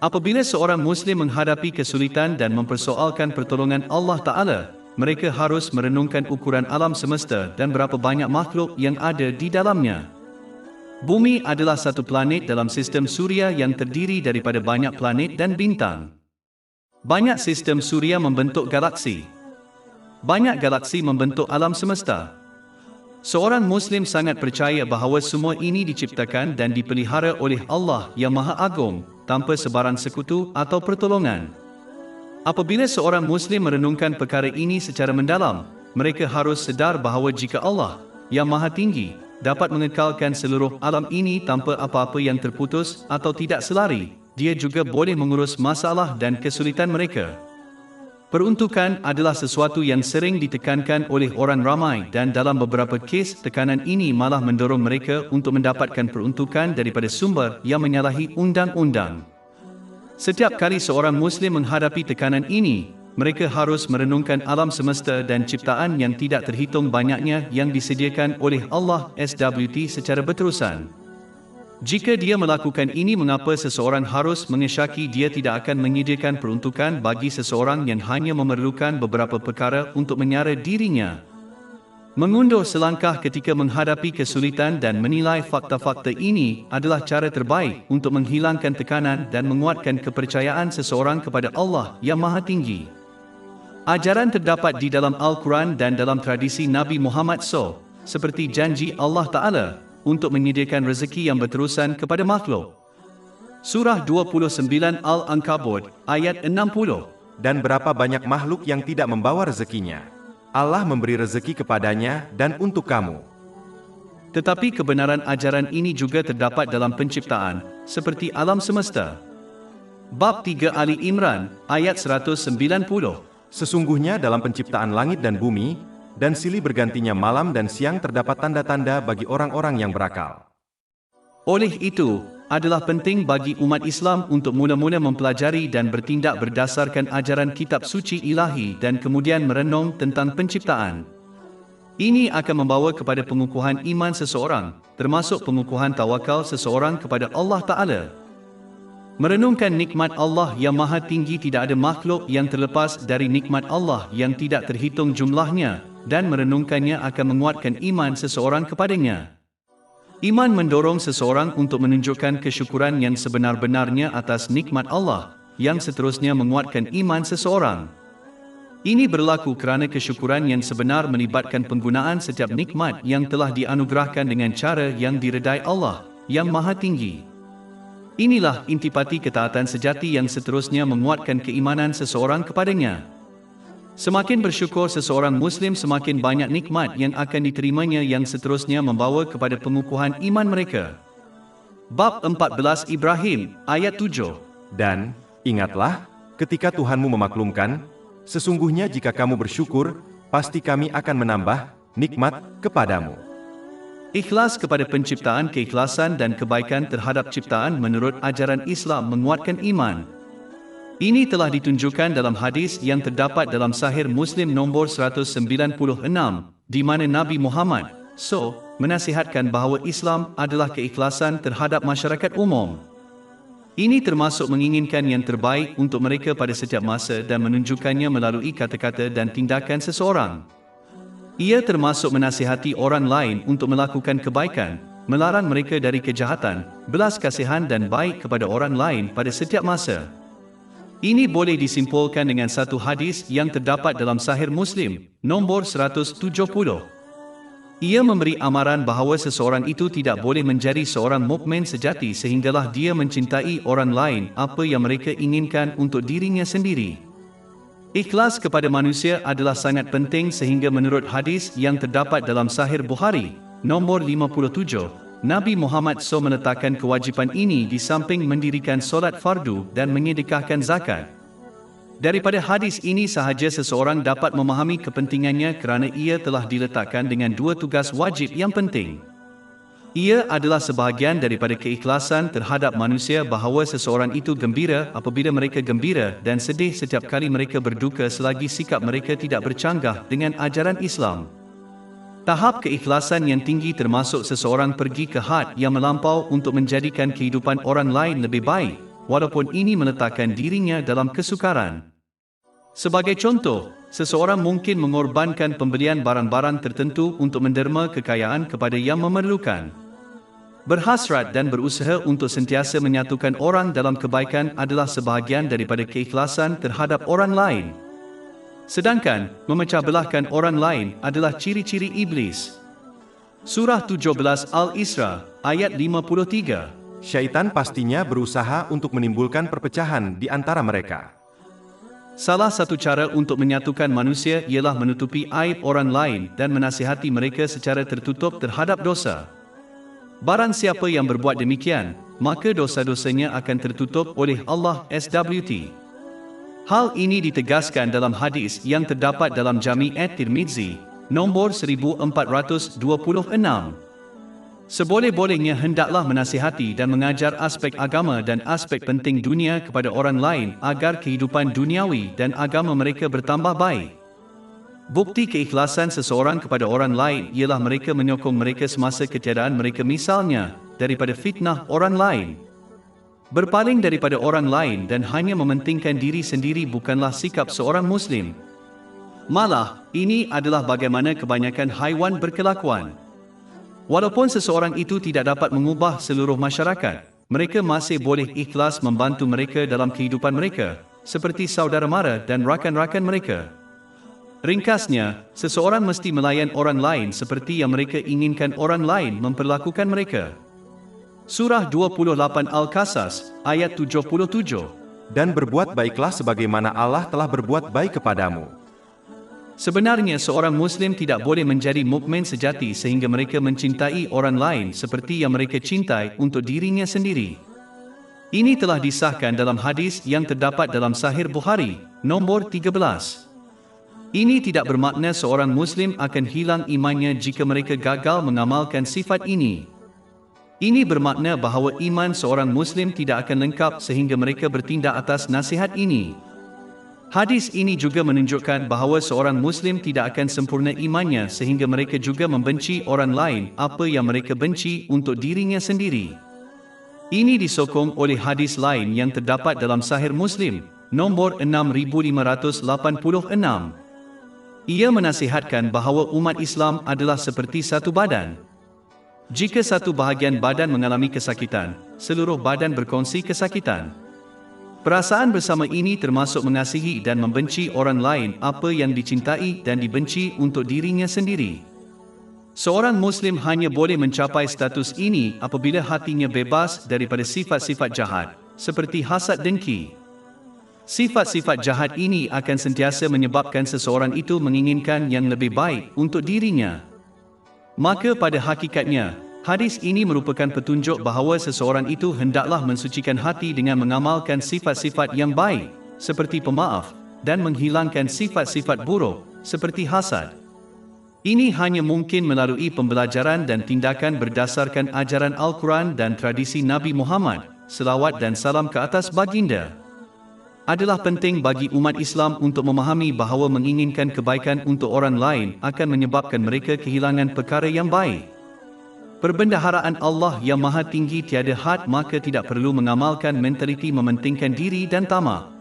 Apabila seorang Muslim menghadapi kesulitan dan mempersoalkan pertolongan Allah Ta'ala, mereka harus merenungkan ukuran alam semesta dan berapa banyak makhluk yang ada di dalamnya. Bumi adalah satu planet dalam sistem suria yang terdiri daripada banyak planet dan bintang. Banyak sistem suria membentuk galaksi. Banyak galaksi membentuk alam semesta. Seorang Muslim sangat percaya bahawa semua ini diciptakan dan dipelihara oleh Allah yang Maha Agung, tanpa sebarang sekutu atau pertolongan. Apabila seorang Muslim merenungkan perkara ini secara mendalam, mereka harus sedar bahawa jika Allah, yang Maha Tinggi, dapat mengekalkan seluruh alam ini tanpa apa-apa yang terputus atau tidak selari, Dia juga boleh mengurus masalah dan kesulitan mereka. Peruntukan adalah sesuatu yang sering ditekankan oleh orang ramai dan dalam beberapa kes tekanan ini malah mendorong mereka untuk mendapatkan peruntukan daripada sumber yang menyalahi undang-undang. Setiap kali seorang Muslim menghadapi tekanan ini, mereka harus merenungkan alam semesta dan ciptaan yang tidak terhitung banyaknya yang disediakan oleh Allah SWT secara berterusan. Jika dia melakukan ini, mengapa seseorang harus mengesyaki dia tidak akan menyediakan peruntukan bagi seseorang yang hanya memerlukan beberapa perkara untuk menyara dirinya? Mengundur selangkah ketika menghadapi kesulitan dan menilai fakta-fakta ini adalah cara terbaik untuk menghilangkan tekanan dan menguatkan kepercayaan seseorang kepada Allah yang Maha Tinggi. Ajaran terdapat di dalam Al-Quran dan dalam tradisi Nabi Muhammad SAW, seperti janji Allah Ta'ala, untuk menyediakan rezeki yang berterusan kepada makhluk. Surah 29 Al-Ankabut, ayat 60. Dan berapa banyak makhluk yang tidak membawa rezekinya. Allah memberi rezeki kepadanya dan untuk kamu. Tetapi kebenaran ajaran ini juga terdapat dalam penciptaan, seperti alam semesta. Bab 3 Ali Imran, ayat 190. Sesungguhnya dalam penciptaan langit dan bumi, dan silih bergantinya malam dan siang terdapat tanda-tanda bagi orang-orang yang berakal. Oleh itu, adalah penting bagi umat Islam untuk mula-mula mempelajari dan bertindak berdasarkan ajaran kitab suci ilahi dan kemudian merenung tentang penciptaan. Ini akan membawa kepada pengukuhan iman seseorang, termasuk pengukuhan tawakal seseorang kepada Allah Ta'ala. Merenungkan nikmat Allah yang maha tinggi, tidak ada makhluk yang terlepas dari nikmat Allah yang tidak terhitung jumlahnya, dan merenungkannya akan menguatkan iman seseorang kepadanya. Iman mendorong seseorang untuk menunjukkan kesyukuran yang sebenar-benarnya atas nikmat Allah, yang seterusnya menguatkan iman seseorang. Ini berlaku kerana kesyukuran yang sebenar melibatkan penggunaan setiap nikmat yang telah dianugerahkan dengan cara yang diredai Allah, yang maha tinggi. Inilah intipati ketaatan sejati yang seterusnya menguatkan keimanan seseorang kepadanya. Semakin bersyukur seseorang Muslim, semakin banyak nikmat yang akan diterimanya yang seterusnya membawa kepada pengukuhan iman mereka. Bab 14 Ibrahim, ayat 7. Dan, ingatlah, ketika Tuhanmu memaklumkan, sesungguhnya jika kamu bersyukur, pasti kami akan menambah nikmat kepadamu. Ikhlas kepada penciptaan, keikhlasan dan kebaikan terhadap ciptaan menurut ajaran Islam menguatkan iman. Ini telah ditunjukkan dalam hadis yang terdapat dalam Sahih Muslim nombor 196, di mana Nabi Muhammad SAW menasihatkan bahawa Islam adalah keikhlasan terhadap masyarakat umum. Ini termasuk menginginkan yang terbaik untuk mereka pada setiap masa dan menunjukkannya melalui kata-kata dan tindakan seseorang. Ia termasuk menasihati orang lain untuk melakukan kebaikan, melarang mereka dari kejahatan, belas kasihan dan baik kepada orang lain pada setiap masa. Ini boleh disimpulkan dengan satu hadis yang terdapat dalam Sahih Muslim, nombor 170. Ia memberi amaran bahawa seseorang itu tidak boleh menjadi seorang mukmin sejati sehinggalah dia mencintai orang lain apa yang mereka inginkan untuk dirinya sendiri. Ikhlas kepada manusia adalah sangat penting sehingga menurut hadis yang terdapat dalam Sahih Bukhari, nombor 57, Nabi Muhammad SAW meletakkan kewajipan ini di samping mendirikan solat fardu dan menyedekahkan zakat. Daripada hadis ini sahaja seseorang dapat memahami kepentingannya kerana ia telah diletakkan dengan dua tugas wajib yang penting. Ia adalah sebahagian daripada keikhlasan terhadap manusia bahawa seseorang itu gembira apabila mereka gembira dan sedih setiap kali mereka berduka selagi sikap mereka tidak bercanggah dengan ajaran Islam. Tahap keikhlasan yang tinggi termasuk seseorang pergi ke had yang melampau untuk menjadikan kehidupan orang lain lebih baik, walaupun ini meletakkan dirinya dalam kesukaran. Sebagai contoh, seseorang mungkin mengorbankan pembelian barang-barang tertentu untuk menderma kekayaan kepada yang memerlukan. Berhasrat dan berusaha untuk sentiasa menyatukan orang dalam kebaikan adalah sebahagian daripada keikhlasan terhadap orang lain. Sedangkan, memecah belahkan orang lain adalah ciri-ciri iblis. Surah 17 Al-Isra, ayat 53. Syaitan pastinya berusaha untuk menimbulkan perpecahan di antara mereka. Salah satu cara untuk menyatukan manusia ialah menutupi aib orang lain dan menasihati mereka secara tertutup terhadap dosa. Barang siapa yang berbuat demikian, maka dosa-dosanya akan tertutup oleh Allah SWT. Hal ini ditegaskan dalam hadis yang terdapat dalam Jami' at-Tirmizi, nombor 1426. Seboleh-bolehnya hendaklah menasihati dan mengajar aspek agama dan aspek penting dunia kepada orang lain agar kehidupan duniawi dan agama mereka bertambah baik. Bukti keikhlasan seseorang kepada orang lain ialah mereka menyokong mereka semasa ketiadaan mereka, misalnya daripada fitnah orang lain. Berpaling daripada orang lain dan hanya mementingkan diri sendiri bukanlah sikap seorang Muslim. Malah, ini adalah bagaimana kebanyakan haiwan berkelakuan. Walaupun seseorang itu tidak dapat mengubah seluruh masyarakat, mereka masih boleh ikhlas membantu mereka dalam kehidupan mereka, seperti saudara mara dan rakan-rakan mereka. Ringkasnya, seseorang mesti melayan orang lain seperti yang mereka inginkan orang lain memperlakukan mereka. Surah 28 Al-Qasas, ayat 77. Dan berbuat baiklah sebagaimana Allah telah berbuat baik kepadamu. Sebenarnya seorang Muslim tidak boleh menjadi mukmin sejati sehingga mereka mencintai orang lain seperti yang mereka cintai untuk dirinya sendiri. Ini telah disahkan dalam hadis yang terdapat dalam Sahih Bukhari, nombor 13. Ini tidak bermakna seorang Muslim akan hilang imannya jika mereka gagal mengamalkan sifat ini. Ini bermakna bahawa iman seorang Muslim tidak akan lengkap sehingga mereka bertindak atas nasihat ini. Hadis ini juga menunjukkan bahawa seorang Muslim tidak akan sempurna imannya sehingga mereka juga membenci orang lain apa yang mereka benci untuk dirinya sendiri. Ini disokong oleh hadis lain yang terdapat dalam Sahih Muslim, nombor 6586. Ia menasihatkan bahawa umat Islam adalah seperti satu badan. Jika satu bahagian badan mengalami kesakitan, seluruh badan berkongsi kesakitan. Perasaan bersama ini termasuk mengasihi dan membenci orang lain apa yang dicintai dan dibenci untuk dirinya sendiri. Seorang Muslim hanya boleh mencapai status ini apabila hatinya bebas daripada sifat-sifat jahat, seperti hasad dengki. Sifat-sifat jahat ini akan sentiasa menyebabkan seseorang itu menginginkan yang lebih baik untuk dirinya. Maka pada hakikatnya, hadis ini merupakan petunjuk bahawa seseorang itu hendaklah mensucikan hati dengan mengamalkan sifat-sifat yang baik, seperti pemaaf, dan menghilangkan sifat-sifat buruk, seperti hasad. Ini hanya mungkin melalui pembelajaran dan tindakan berdasarkan ajaran Al-Quran dan tradisi Nabi Muhammad, selawat dan salam ke atas baginda. Adalah penting bagi umat Islam untuk memahami bahawa menginginkan kebaikan untuk orang lain akan menyebabkan mereka kehilangan perkara yang baik. Perbendaharaan Allah yang Maha Tinggi tiada had, maka tidak perlu mengamalkan mentaliti mementingkan diri dan tamak.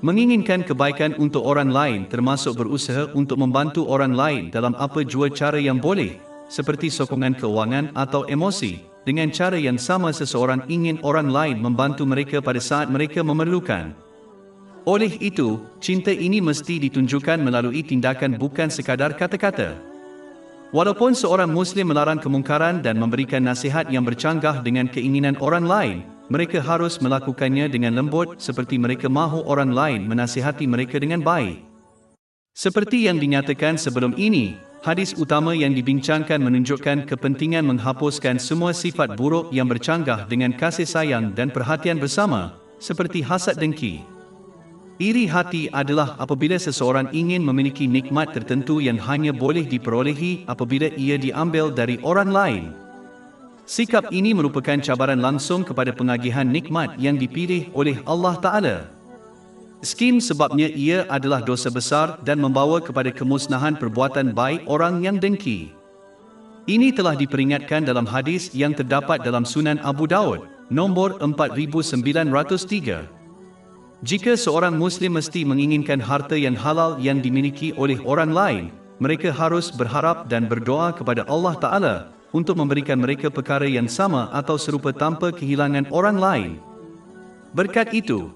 Menginginkan kebaikan untuk orang lain termasuk berusaha untuk membantu orang lain dalam apa jua cara yang boleh, seperti sokongan keuangan atau emosi. Dengan cara yang sama seseorang ingin orang lain membantu mereka pada saat mereka memerlukan. Oleh itu, cinta ini mesti ditunjukkan melalui tindakan bukan sekadar kata-kata. Walaupun seorang Muslim melarang kemungkaran dan memberikan nasihat yang bercanggah dengan keinginan orang lain, mereka harus melakukannya dengan lembut seperti mereka mahu orang lain menasihati mereka dengan baik. Seperti yang dinyatakan sebelum ini, hadis utama yang dibincangkan menunjukkan kepentingan menghapuskan semua sifat buruk yang bercanggah dengan kasih sayang dan perhatian bersama, seperti hasad dengki. Iri hati adalah apabila seseorang ingin memiliki nikmat tertentu yang hanya boleh diperolehi apabila ia diambil dari orang lain. Sikap ini merupakan cabaran langsung kepada pengagihan nikmat yang dipilih oleh Allah Ta'ala. Skim sebabnya ia adalah dosa besar dan membawa kepada kemusnahan perbuatan baik orang yang dengki. Ini telah diperingatkan dalam hadis yang terdapat dalam Sunan Abu Daud, nombor 4903. Jika seorang Muslim mesti menginginkan harta yang halal yang dimiliki oleh orang lain, mereka harus berharap dan berdoa kepada Allah Ta'ala untuk memberikan mereka perkara yang sama atau serupa tanpa kehilangan orang lain. Berkat itu,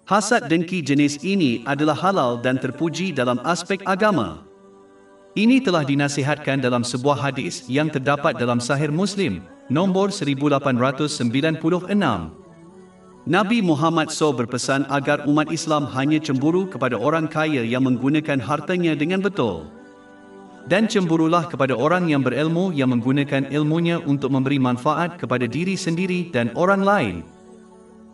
hasad dengki jenis ini adalah halal dan terpuji dalam aspek agama. Ini telah dinasihatkan dalam sebuah hadis yang terdapat dalam Sahih Muslim, nombor 1896. Nabi Muhammad SAW berpesan agar umat Islam hanya cemburu kepada orang kaya yang menggunakan hartanya dengan betul. Dan cemburulah kepada orang yang berilmu yang menggunakan ilmunya untuk memberi manfaat kepada diri sendiri dan orang lain.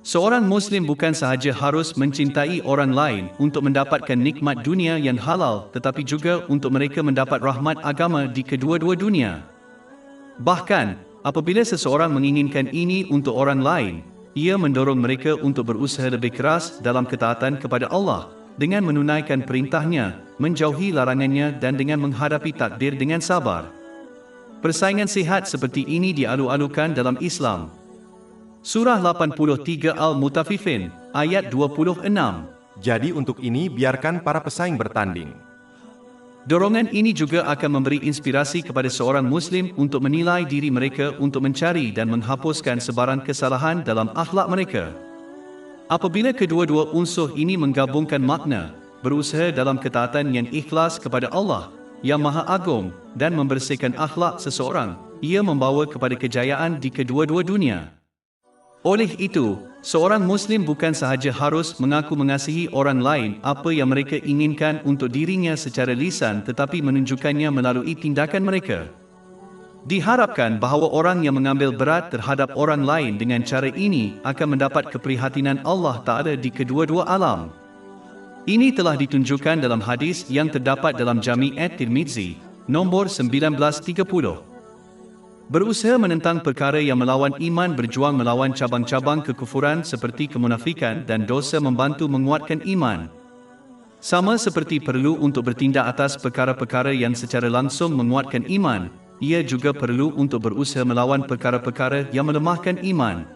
Seorang Muslim bukan sahaja harus mencintai orang lain untuk mendapatkan nikmat dunia yang halal, tetapi juga untuk mereka mendapat rahmat agama di kedua-dua dunia. Bahkan, apabila seseorang menginginkan ini untuk orang lain, ia mendorong mereka untuk berusaha lebih keras dalam ketaatan kepada Allah, dengan menunaikan perintahnya, menjauhi larangannya dan dengan menghadapi takdir dengan sabar. Persaingan sihat seperti ini dialu-alukan dalam Islam. Surah 83 Al-Mutaffifin, ayat 26. Jadi untuk ini biarkan para pesaing bertanding. Dorongan ini juga akan memberi inspirasi kepada seorang Muslim untuk menilai diri mereka untuk mencari dan menghapuskan sebaran kesalahan dalam akhlak mereka. Apabila kedua-dua unsur ini menggabungkan makna, berusaha dalam ketaatan yang ikhlas kepada Allah yang Maha Agung dan membersihkan akhlak seseorang, ia membawa kepada kejayaan di kedua-dua dunia. Oleh itu, seorang Muslim bukan sahaja harus mengaku mengasihi orang lain apa yang mereka inginkan untuk dirinya secara lisan, tetapi menunjukkannya melalui tindakan mereka. Diharapkan bahawa orang yang mengambil berat terhadap orang lain dengan cara ini akan mendapat keprihatinan Allah Ta'ala di kedua-dua alam. Ini telah ditunjukkan dalam hadis yang terdapat dalam Jami' at-Tirmizi, nombor 1930. Berusaha menentang perkara yang melawan iman, berjuang melawan cabang-cabang kekufuran seperti kemunafikan dan dosa, membantu menguatkan iman. Sama seperti perlu untuk bertindak atas perkara-perkara yang secara langsung menguatkan iman, ia juga perlu untuk berusaha melawan perkara-perkara yang melemahkan iman.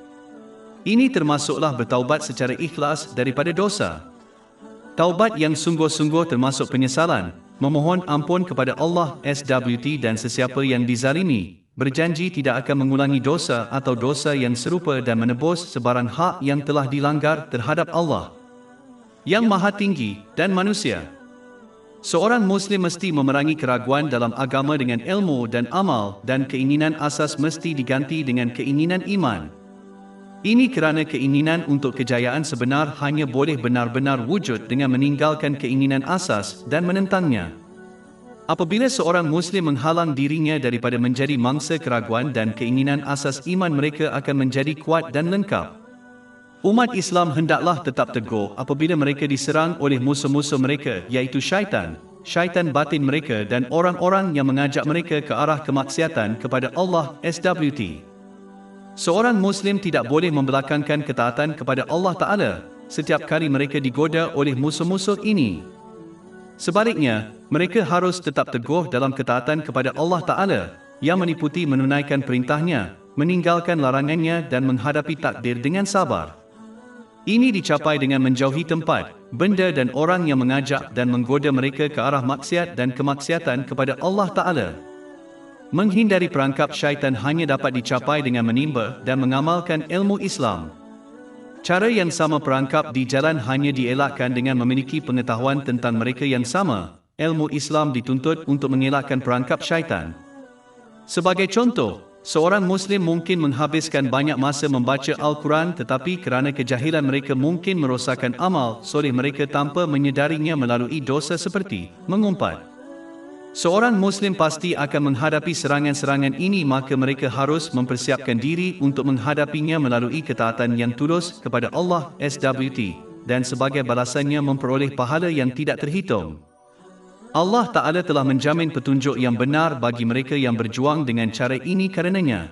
Ini termasuklah bertaubat secara ikhlas daripada dosa. Taubat yang sungguh-sungguh termasuk penyesalan, memohon ampun kepada Allah SWT, dan sesiapa yang dizalimi berjanji tidak akan mengulangi dosa atau dosa yang serupa dan menebus sebarang hak yang telah dilanggar terhadap Allah yang Maha Tinggi dan manusia. Seorang Muslim mesti memerangi keraguan dalam agama dengan ilmu dan amal, dan keinginan asas mesti diganti dengan keinginan iman. Ini kerana keinginan untuk kejayaan sebenar hanya boleh benar-benar wujud dengan meninggalkan keinginan asas dan menentangnya. Apabila seorang Muslim menghalang dirinya daripada menjadi mangsa keraguan, dan keinginan asas iman mereka akan menjadi kuat dan lengkap. Umat Islam hendaklah tetap teguh apabila mereka diserang oleh musuh-musuh mereka, iaitu syaitan batin mereka dan orang-orang yang mengajak mereka ke arah kemaksiatan kepada Allah SWT. Seorang Muslim tidak boleh membelakangkan ketaatan kepada Allah Ta'ala setiap kali mereka digoda oleh musuh-musuh ini. Sebaliknya, mereka harus tetap teguh dalam ketaatan kepada Allah Ta'ala yang meliputi menunaikan perintahnya, meninggalkan larangannya, dan menghadapi takdir dengan sabar. Ini dicapai dengan menjauhi tempat, benda dan orang yang mengajak dan menggoda mereka ke arah maksiat dan kemaksiatan kepada Allah Ta'ala. Menghindari perangkap syaitan hanya dapat dicapai dengan menimba dan mengamalkan ilmu Islam. Cara yang sama perangkap di jalan hanya dielakkan dengan memiliki pengetahuan tentang mereka yang sama. Ilmu Islam dituntut untuk mengelakkan perangkap syaitan. Sebagai contoh, seorang Muslim mungkin menghabiskan banyak masa membaca Al-Quran, tetapi kerana kejahilan mereka mungkin merosakkan amal soleh mereka tanpa menyedarinya melalui dosa seperti mengumpat. Seorang Muslim pasti akan menghadapi serangan-serangan ini, maka mereka harus mempersiapkan diri untuk menghadapinya melalui ketaatan yang tulus kepada Allah SWT, dan sebagai balasannya memperoleh pahala yang tidak terhitung. Allah Ta'ala telah menjamin petunjuk yang benar bagi mereka yang berjuang dengan cara ini karenanya.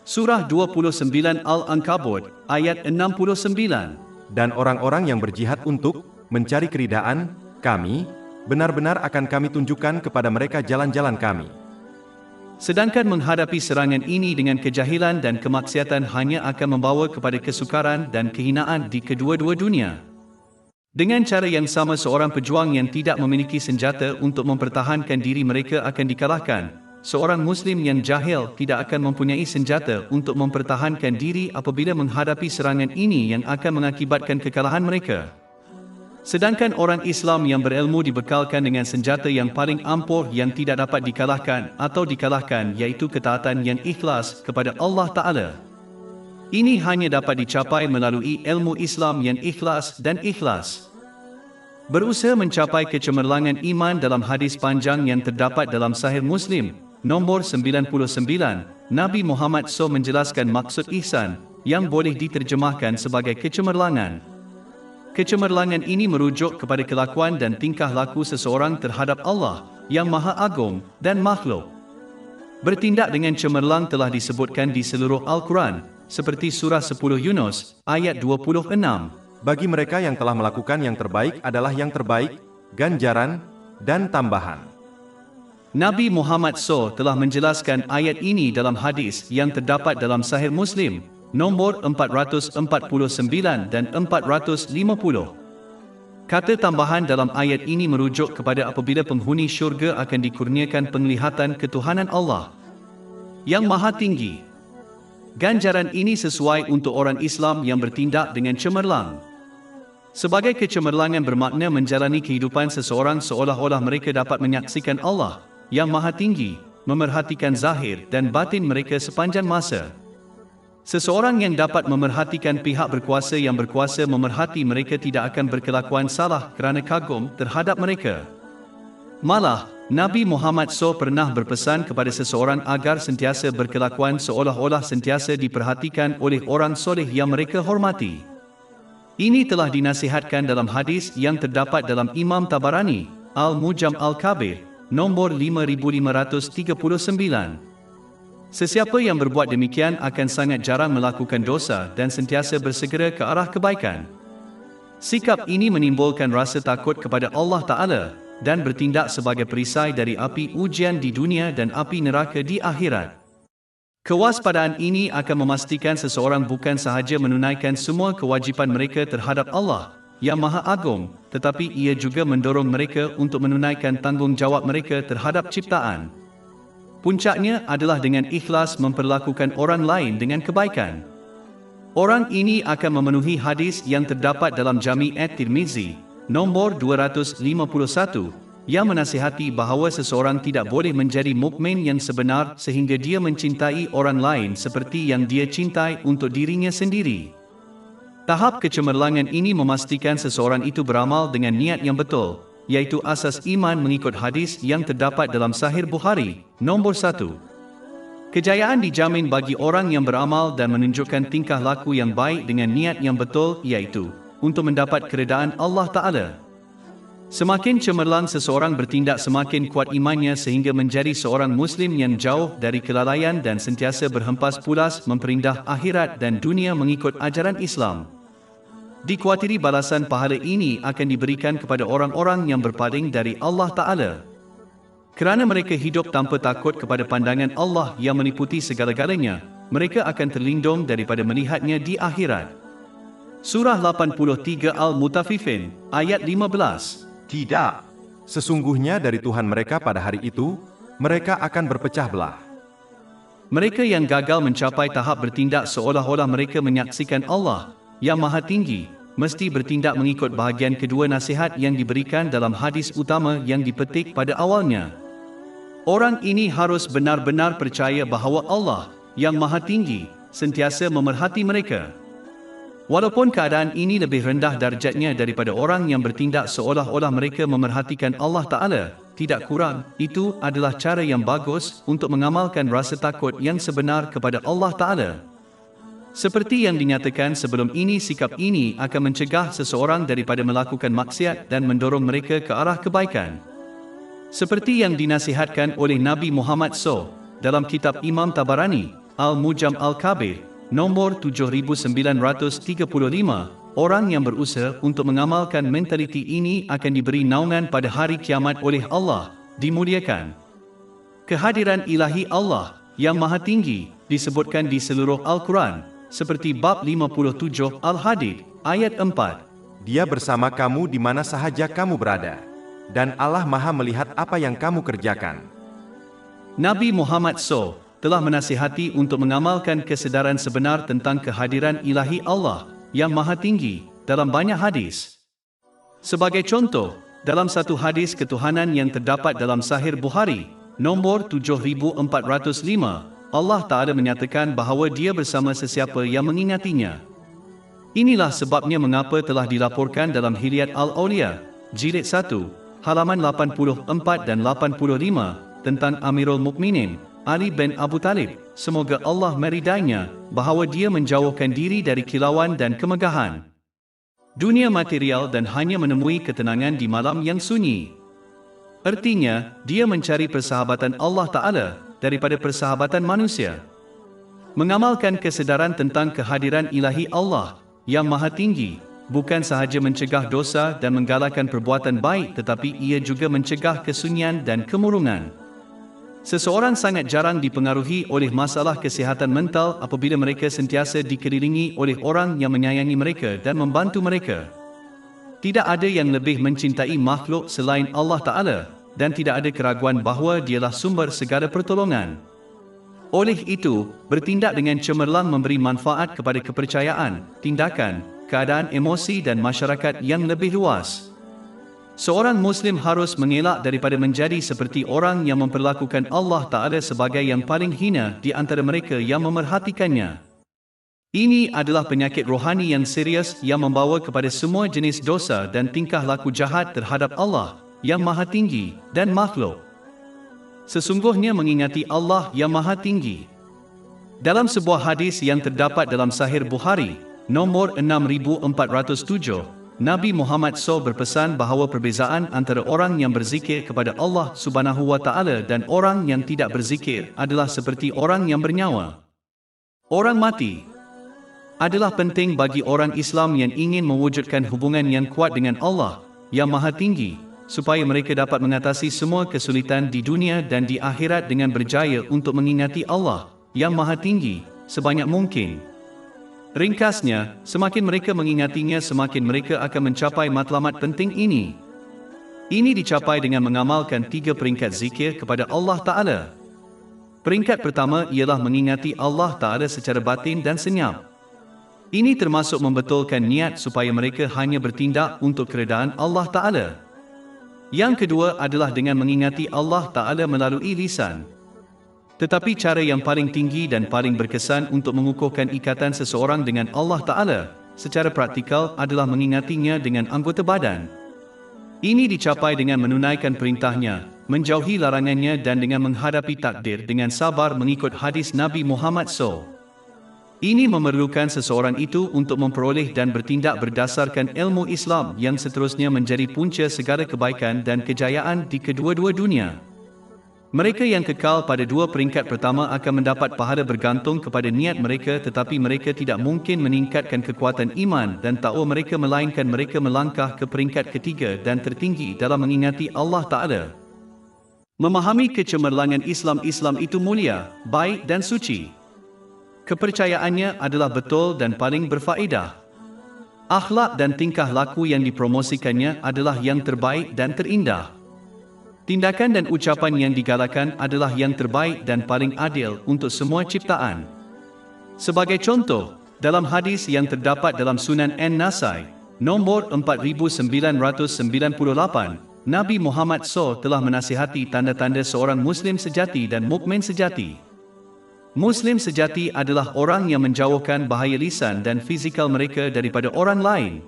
Surah 29 Al-Ankabut, ayat 69. Dan orang-orang yang berjihad untuk mencari keridaan kami, benar-benar akan kami tunjukkan kepada mereka jalan-jalan kami. Sedangkan menghadapi serangan ini dengan kejahilan dan kemaksiatan hanya akan membawa kepada kesukaran dan kehinaan di kedua-dua dunia. Dengan cara yang sama, seorang pejuang yang tidak memiliki senjata untuk mempertahankan diri mereka akan dikalahkan. Seorang Muslim yang jahil tidak akan mempunyai senjata untuk mempertahankan diri apabila menghadapi serangan ini yang akan mengakibatkan kekalahan mereka. Sedangkan orang Islam yang berilmu dibekalkan dengan senjata yang paling ampuh yang tidak dapat dikalahkan atau dikalahkan, iaitu ketaatan yang ikhlas kepada Allah Ta'ala. Ini hanya dapat dicapai melalui ilmu Islam yang ikhlas dan ikhlas. Berusaha mencapai kecemerlangan iman dalam hadis panjang yang terdapat dalam Sahih Muslim, nombor 99, Nabi Muhammad SAW menjelaskan maksud ihsan, yang boleh diterjemahkan sebagai kecemerlangan. Kecemerlangan ini merujuk kepada kelakuan dan tingkah laku seseorang terhadap Allah yang Maha Agung dan makhluk. Bertindak dengan cemerlang telah disebutkan di seluruh Al-Quran, seperti surah 10 Yunus, ayat 26. Bagi mereka yang telah melakukan yang terbaik adalah yang terbaik, ganjaran, dan tambahan. Nabi Muhammad SAW telah menjelaskan ayat ini dalam hadis yang terdapat dalam Sahih Muslim, nombor 449 dan 450. Kata tambahan dalam ayat ini merujuk kepada apabila penghuni syurga akan dikurniakan penglihatan ketuhanan Allah yang Maha Tinggi. Ganjaran ini sesuai untuk orang Islam yang bertindak dengan cemerlang. Sebagai kecemerlangan bermakna menjalani kehidupan seseorang seolah-olah mereka dapat menyaksikan Allah yang Maha Tinggi, memerhatikan zahir dan batin mereka sepanjang masa. Seseorang yang dapat memerhatikan pihak berkuasa yang berkuasa memerhati mereka tidak akan berkelakuan salah kerana kagum terhadap mereka. Malah, Nabi Muhammad SAW pernah berpesan kepada seseorang agar sentiasa berkelakuan seolah-olah sentiasa diperhatikan oleh orang soleh yang mereka hormati. Ini telah dinasihatkan dalam hadis yang terdapat dalam Imam Tabarani, Al-Mujam Al-Kabir, nombor 5539. Sesiapa yang berbuat demikian akan sangat jarang melakukan dosa dan sentiasa bersegera ke arah kebaikan. Sikap ini menimbulkan rasa takut kepada Allah Ta'ala dan bertindak sebagai perisai dari api ujian di dunia dan api neraka di akhirat. Kewaspadaan ini akan memastikan seseorang bukan sahaja menunaikan semua kewajipan mereka terhadap Allah yang Maha Agung, tetapi ia juga mendorong mereka untuk menunaikan tanggungjawab mereka terhadap ciptaan. Puncaknya adalah dengan ikhlas memperlakukan orang lain dengan kebaikan. Orang ini akan memenuhi hadis yang terdapat dalam Jami' At-Tirmizi, nombor 251, yang menasihati bahawa seseorang tidak boleh menjadi mukmin yang sebenar sehingga dia mencintai orang lain seperti yang dia cintai untuk dirinya sendiri. Tahap kecemerlangan ini memastikan seseorang itu beramal dengan niat yang betul, iaitu asas iman mengikut hadis yang terdapat dalam Sahih Bukhari, nombor 1. Kejayaan dijamin bagi orang yang beramal dan menunjukkan tingkah laku yang baik dengan niat yang betul, iaitu untuk mendapat keredaan Allah Ta'ala. Semakin cemerlang seseorang bertindak, semakin kuat imannya sehingga menjadi seorang Muslim yang jauh dari kelalaian dan sentiasa berhempas pulas memperindah akhirat dan dunia mengikut ajaran Islam. Dikuatiri balasan pahala ini akan diberikan kepada orang-orang yang berpaling dari Allah Ta'ala. Kerana mereka hidup tanpa takut kepada pandangan Allah yang meliputi segala-galanya, mereka akan terlindung daripada melihatnya di akhirat. Surah 83 Al-Mutaffifin, ayat 15. Tidak. Sesungguhnya dari Tuhan mereka pada hari itu, mereka akan berpecah belah. Mereka yang gagal mencapai tahap bertindak seolah-olah mereka menyaksikan Allah yang Maha Tinggi, mesti bertindak mengikut bahagian kedua nasihat yang diberikan dalam hadis utama yang dipetik pada awalnya. Orang ini harus benar-benar percaya bahawa Allah yang Maha Tinggi sentiasa memerhati mereka. Walaupun keadaan ini lebih rendah darjatnya daripada orang yang bertindak seolah-olah mereka memerhatikan Allah Ta'ala, tidak kurang, itu adalah cara yang bagus untuk mengamalkan rasa takut yang sebenar kepada Allah Ta'ala. Seperti yang dinyatakan sebelum ini, sikap ini akan mencegah seseorang daripada melakukan maksiat dan mendorong mereka ke arah kebaikan. Seperti yang dinasihatkan oleh Nabi Muhammad SAW dalam kitab Imam Tabarani, Al-Mujam Al-Kabir, nombor 7935, orang yang berusaha untuk mengamalkan mentaliti ini akan diberi naungan pada hari kiamat oleh Allah, dimuliakan. Kehadiran ilahi Allah yang Maha Tinggi disebutkan di seluruh Al-Quran, seperti bab 57 Al-Hadid, ayat 4. Dia bersama kamu di mana sahaja kamu berada, dan Allah Maha melihat apa yang kamu kerjakan. Nabi Muhammad SAW telah menasihati untuk mengamalkan kesedaran sebenar tentang kehadiran ilahi Allah yang Maha Tinggi dalam banyak hadis. Sebagai contoh, dalam satu hadis ketuhanan yang terdapat dalam Sahih Bukhari, nombor 7405, Allah Ta'ala menyatakan bahawa Dia bersama sesiapa yang mengingatinya. Inilah sebabnya mengapa telah dilaporkan dalam Hilyat Al-Awliya, Jilid 1, halaman 84 dan 85, tentang Amirul Mukminin, Ali bin Abu Talib, semoga Allah meridainya, bahawa dia menjauhkan diri dari kilauan dan kemegahan dunia material dan hanya menemui ketenangan di malam yang sunyi. Artinya, dia mencari persahabatan Allah Ta'ala daripada persahabatan manusia. Mengamalkan kesedaran tentang kehadiran ilahi Allah yang Maha Tinggi bukan sahaja mencegah dosa dan menggalakkan perbuatan baik, tetapi ia juga mencegah kesunyian dan kemurungan. Seseorang sangat jarang dipengaruhi oleh masalah kesihatan mental apabila mereka sentiasa dikelilingi oleh orang yang menyayangi mereka dan membantu mereka. Tidak ada yang lebih mencintai makhluk selain Allah Ta'ala, dan tidak ada keraguan bahawa Dialah sumber segala pertolongan. Oleh itu, bertindak dengan cemerlang memberi manfaat kepada kepercayaan, tindakan, keadaan emosi dan masyarakat yang lebih luas. Seorang Muslim harus mengelak daripada menjadi seperti orang yang memperlakukan Allah Ta'ala sebagai yang paling hina di antara mereka yang memerhatikannya. Ini adalah penyakit rohani yang serius yang membawa kepada semua jenis dosa dan tingkah laku jahat terhadap Allah yang Maha Tinggi dan makhluk. Sesungguhnya mengingati Allah yang Maha Tinggi. Dalam sebuah hadis yang terdapat dalam Sahih Bukhari, nomor 6407, Nabi Muhammad SAW berpesan bahawa perbezaan antara orang yang berzikir kepada Allah Subhanahu wa Ta'ala dan orang yang tidak berzikir adalah seperti orang yang bernyawa. Orang mati. Adalah penting bagi orang Islam yang ingin mewujudkan hubungan yang kuat dengan Allah yang Maha Tinggi, supaya mereka dapat mengatasi semua kesulitan di dunia dan di akhirat dengan berjaya untuk mengingati Allah yang Maha Tinggi sebanyak mungkin. Ringkasnya, semakin mereka mengingatinya, semakin mereka akan mencapai matlamat penting ini. Ini dicapai dengan mengamalkan 3 peringkat zikir kepada Allah Ta'ala. Peringkat pertama ialah mengingati Allah Ta'ala secara batin dan senyap. Ini termasuk membetulkan niat supaya mereka hanya bertindak untuk keredaan Allah Ta'ala. Yang kedua adalah dengan mengingati Allah Ta'ala melalui lisan. Tetapi cara yang paling tinggi dan paling berkesan untuk mengukuhkan ikatan seseorang dengan Allah Ta'ala secara praktikal adalah mengingatinya dengan anggota badan. Ini dicapai dengan menunaikan perintahnya, menjauhi larangannya dan dengan menghadapi takdir dengan sabar mengikut hadis Nabi Muhammad SAW. Ini memerlukan seseorang itu untuk memperoleh dan bertindak berdasarkan ilmu Islam yang seterusnya menjadi punca segala kebaikan dan kejayaan di kedua-dua dunia. Mereka yang kekal pada 2 peringkat pertama akan mendapat pahala bergantung kepada niat mereka, tetapi mereka tidak mungkin meningkatkan kekuatan iman dan takwa mereka melainkan mereka melangkah ke peringkat ketiga dan tertinggi dalam mengingati Allah Ta'ala. Memahami kecemerlangan Islam itu mulia, baik dan suci. Kepercayaannya adalah betul dan paling berfaedah. Akhlak dan tingkah laku yang dipromosikannya adalah yang terbaik dan terindah. Tindakan dan ucapan yang digalakan adalah yang terbaik dan paling adil untuk semua ciptaan. Sebagai contoh, dalam hadis yang terdapat dalam Sunan An-Nasai, nomor 4998, Nabi Muhammad SAW telah menasihati tanda-tanda seorang Muslim sejati dan mukmin sejati. Muslim sejati adalah orang yang menjauhkan bahaya lisan dan fizikal mereka daripada orang lain.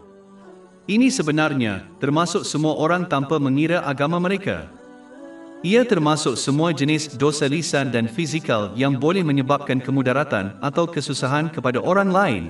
Ini sebenarnya termasuk semua orang tanpa mengira agama mereka. Ia termasuk semua jenis dosa lisan dan fizikal yang boleh menyebabkan kemudaratan atau kesusahan kepada orang lain.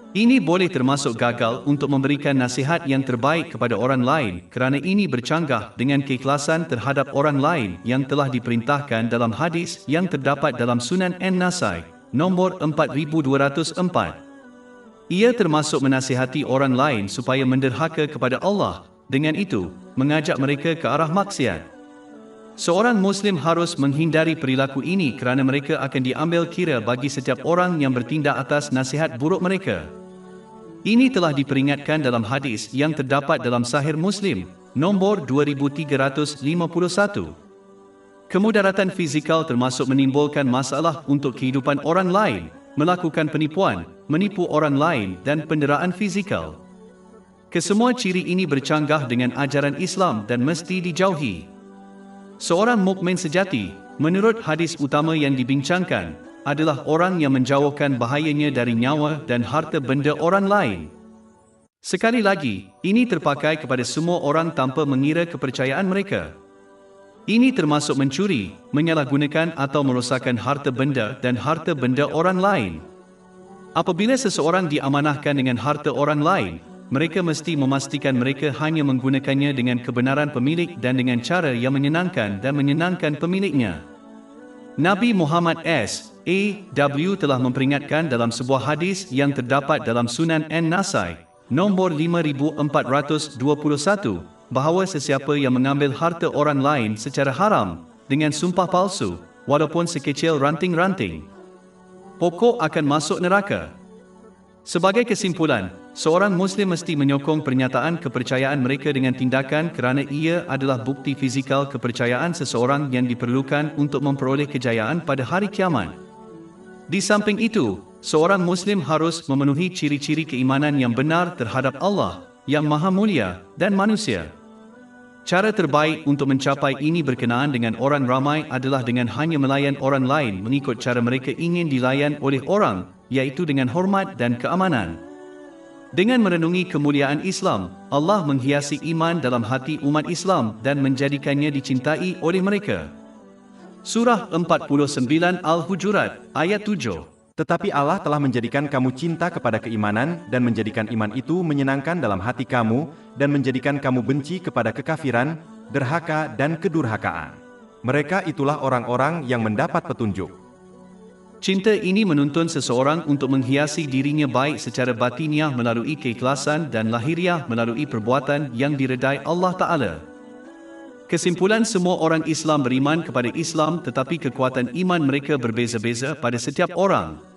Ini boleh termasuk gagal untuk memberikan nasihat yang terbaik kepada orang lain kerana ini bercanggah dengan keikhlasan terhadap orang lain yang telah diperintahkan dalam hadis yang terdapat dalam Sunan An-Nasai, nomor 4204. Ia termasuk menasihati orang lain supaya menderhaka kepada Allah, dengan itu, mengajak mereka ke arah maksiat. Seorang Muslim harus menghindari perilaku ini kerana mereka akan diambil kira bagi setiap orang yang bertindak atas nasihat buruk mereka. Ini telah diperingatkan dalam hadis yang terdapat dalam Sahih Muslim, nombor 2351. Kemudaratan fizikal termasuk menimbulkan masalah untuk kehidupan orang lain, melakukan penipuan, menipu orang lain dan penderaan fizikal. Kesemua ciri ini bercanggah dengan ajaran Islam dan mesti dijauhi. Seorang mukmin sejati, menurut hadis utama yang dibincangkan, adalah orang yang menjauhkan bahayanya dari nyawa dan harta benda orang lain. Sekali lagi, ini terpakai kepada semua orang tanpa mengira kepercayaan mereka. Ini termasuk mencuri, menyalahgunakan atau merosakkan harta benda dan harta benda orang lain. Apabila seseorang diamanahkan dengan harta orang lain, mereka mesti memastikan mereka hanya menggunakannya dengan kebenaran pemilik dan dengan cara yang menyenangkan dan menyenangkan pemiliknya. Nabi Muhammad SAW telah memperingatkan dalam sebuah hadis yang terdapat dalam Sunan An-Nasai, nomor 5421, bahawa sesiapa yang mengambil harta orang lain secara haram, dengan sumpah palsu, walaupun sekecil ranting-ranting, pokok akan masuk neraka. Sebagai kesimpulan, seorang Muslim mesti menyokong pernyataan kepercayaan mereka dengan tindakan kerana ia adalah bukti fizikal kepercayaan seseorang yang diperlukan untuk memperoleh kejayaan pada hari kiamat. Di samping itu, seorang Muslim harus memenuhi ciri-ciri keimanan yang benar terhadap Allah, yang Maha Mulia, dan manusia. Cara terbaik untuk mencapai ini berkenaan dengan orang ramai adalah dengan hanya melayan orang lain mengikut cara mereka ingin dilayan oleh orang, iaitu dengan hormat dan keamanan. Dengan merenungi kemuliaan Islam, Allah menghiasi iman dalam hati umat Islam dan menjadikannya dicintai oleh mereka. Surah 49 Al-Hujurat, ayat 7. Tetapi Allah telah menjadikan kamu cinta kepada keimanan dan menjadikan iman itu menyenangkan dalam hati kamu dan menjadikan kamu benci kepada kekafiran, derhaka dan kedurhakaan. Mereka itulah orang-orang yang mendapat petunjuk. Cinta ini menuntun seseorang untuk menghiasi dirinya baik secara batiniah melalui keikhlasan dan lahiriah melalui perbuatan yang diredai Allah Ta'ala. Kesimpulan, semua orang Islam beriman kepada Islam tetapi kekuatan iman mereka berbeza-beza pada setiap orang.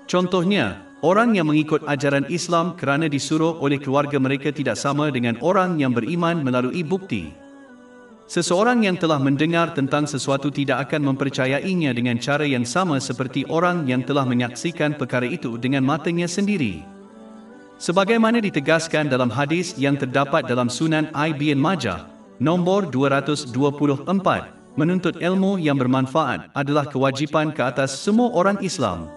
Contohnya, orang yang mengikut ajaran Islam kerana disuruh oleh keluarga mereka tidak sama dengan orang yang beriman melalui bukti. Seseorang yang telah mendengar tentang sesuatu tidak akan mempercayainya dengan cara yang sama seperti orang yang telah menyaksikan perkara itu dengan matanya sendiri. Sebagaimana ditegaskan dalam hadis yang terdapat dalam Sunan Ibn Majah, nombor 224, menuntut ilmu yang bermanfaat adalah kewajipan ke atas semua orang Islam.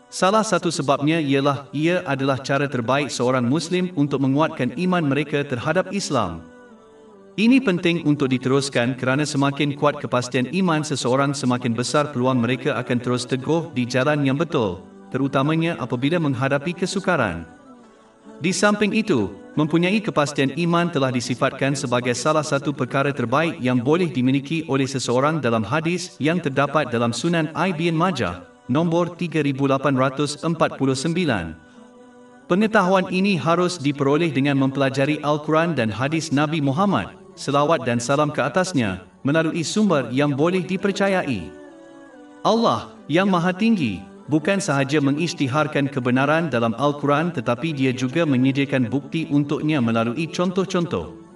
Salah satu sebabnya ialah ia adalah cara terbaik seorang Muslim untuk menguatkan iman mereka terhadap Islam. Ini penting untuk diteruskan kerana semakin kuat kepastian iman seseorang, semakin besar peluang mereka akan terus teguh di jalan yang betul, terutamanya apabila menghadapi kesukaran. Di samping itu, mempunyai kepastian iman telah disifatkan sebagai salah satu perkara terbaik yang boleh dimiliki oleh seseorang dalam hadis yang terdapat dalam Sunan Ibn Majah, nombor 3849. Pengetahuan ini harus diperoleh dengan mempelajari Al-Quran dan hadis Nabi Muhammad, selawat dan salam ke atasnya, melalui sumber yang boleh dipercayai. Allah, yang Maha Tinggi, bukan sahaja mengisytiharkan kebenaran dalam Al-Quran tetapi dia juga menyediakan bukti untuknya melalui contoh-contoh.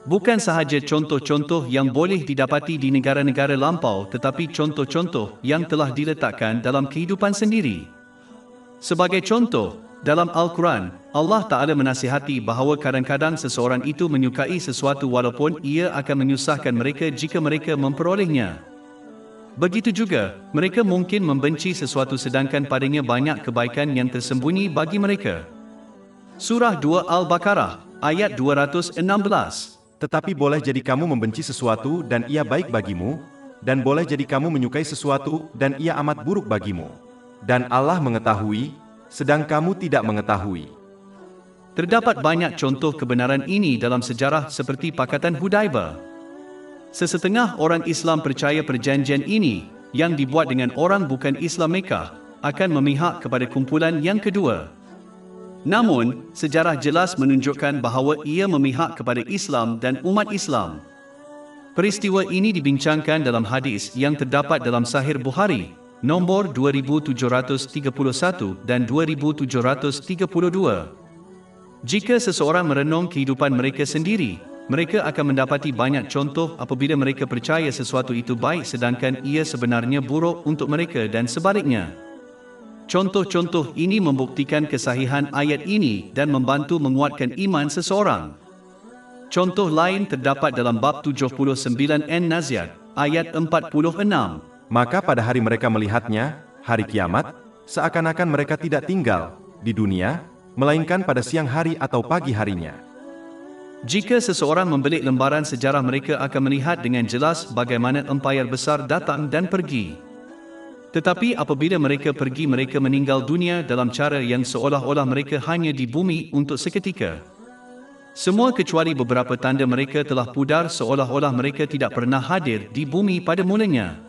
Bukan sahaja contoh-contoh yang boleh didapati di negara-negara lampau tetapi contoh-contoh yang telah diletakkan dalam kehidupan sendiri. Sebagai contoh, dalam Al-Quran, Allah Ta'ala menasihati bahawa kadang-kadang seseorang itu menyukai sesuatu walaupun ia akan menyusahkan mereka jika mereka memperolehnya. Begitu juga, mereka mungkin membenci sesuatu sedangkan padanya banyak kebaikan yang tersembunyi bagi mereka. Surah 2 Al-Baqarah, ayat 216. Tetapi boleh jadi kamu membenci sesuatu dan ia baik bagimu, dan boleh jadi kamu menyukai sesuatu dan ia amat buruk bagimu. Dan Allah mengetahui, sedang kamu tidak mengetahui. Terdapat banyak contoh kebenaran ini dalam sejarah seperti Pakatan Hudaibah. Sesetengah orang Islam percaya perjanjian ini, yang dibuat dengan orang bukan Islam Mekah, akan memihak kepada kumpulan yang kedua. Namun, sejarah jelas menunjukkan bahawa ia memihak kepada Islam dan umat Islam. Peristiwa ini dibincangkan dalam hadis yang terdapat dalam Sahih Bukhari, nombor 2731 dan 2732. Jika seseorang merenung kehidupan mereka sendiri, mereka akan mendapati banyak contoh apabila mereka percaya sesuatu itu baik sedangkan ia sebenarnya buruk untuk mereka dan sebaliknya. Contoh-contoh ini membuktikan kesahihan ayat ini dan membantu menguatkan iman seseorang. Contoh lain terdapat dalam bab 79 An-Naziat, ayat 46. Maka pada hari mereka melihatnya, hari kiamat, seakan-akan mereka tidak tinggal di dunia, melainkan pada siang hari atau pagi harinya. Jika seseorang membelik lembaran sejarah, mereka akan melihat dengan jelas bagaimana empayar besar datang dan pergi. Tetapi apabila mereka pergi, mereka meninggal dunia dalam cara yang seolah-olah mereka hanya di bumi untuk seketika. Semua kecuali beberapa tanda mereka telah pudar seolah-olah mereka tidak pernah hadir di bumi pada mulanya.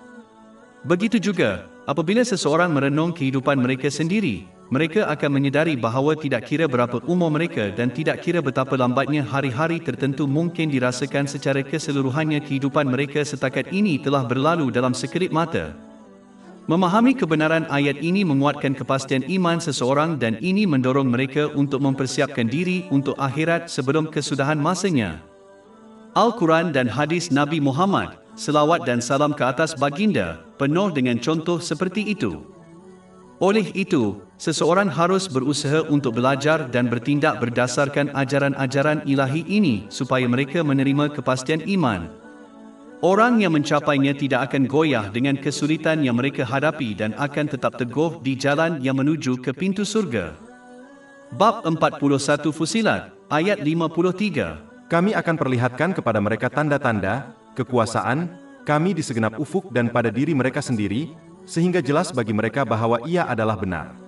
Begitu juga, apabila seseorang merenung kehidupan mereka sendiri, mereka akan menyedari bahawa tidak kira berapa umur mereka dan tidak kira betapa lambatnya hari-hari tertentu mungkin dirasakan secara keseluruhannya, kehidupan mereka setakat ini telah berlalu dalam sekelip mata. Memahami kebenaran ayat ini menguatkan kepastian iman seseorang dan ini mendorong mereka untuk mempersiapkan diri untuk akhirat sebelum kesudahan masanya. Al-Quran dan hadis Nabi Muhammad, selawat dan salam ke atas baginda, penuh dengan contoh seperti itu. Oleh itu, seseorang harus berusaha untuk belajar dan bertindak berdasarkan ajaran-ajaran ilahi ini supaya mereka menerima kepastian iman. Orang yang mencapainya tidak akan goyah dengan kesulitan yang mereka hadapi dan akan tetap teguh di jalan yang menuju ke pintu surga. Bab 41 Fusilat, ayat 53. Kami akan perlihatkan kepada mereka tanda-tanda, kekuasaan, kami di segenap ufuk dan pada diri mereka sendiri, sehingga jelas bagi mereka bahwa ia adalah benar.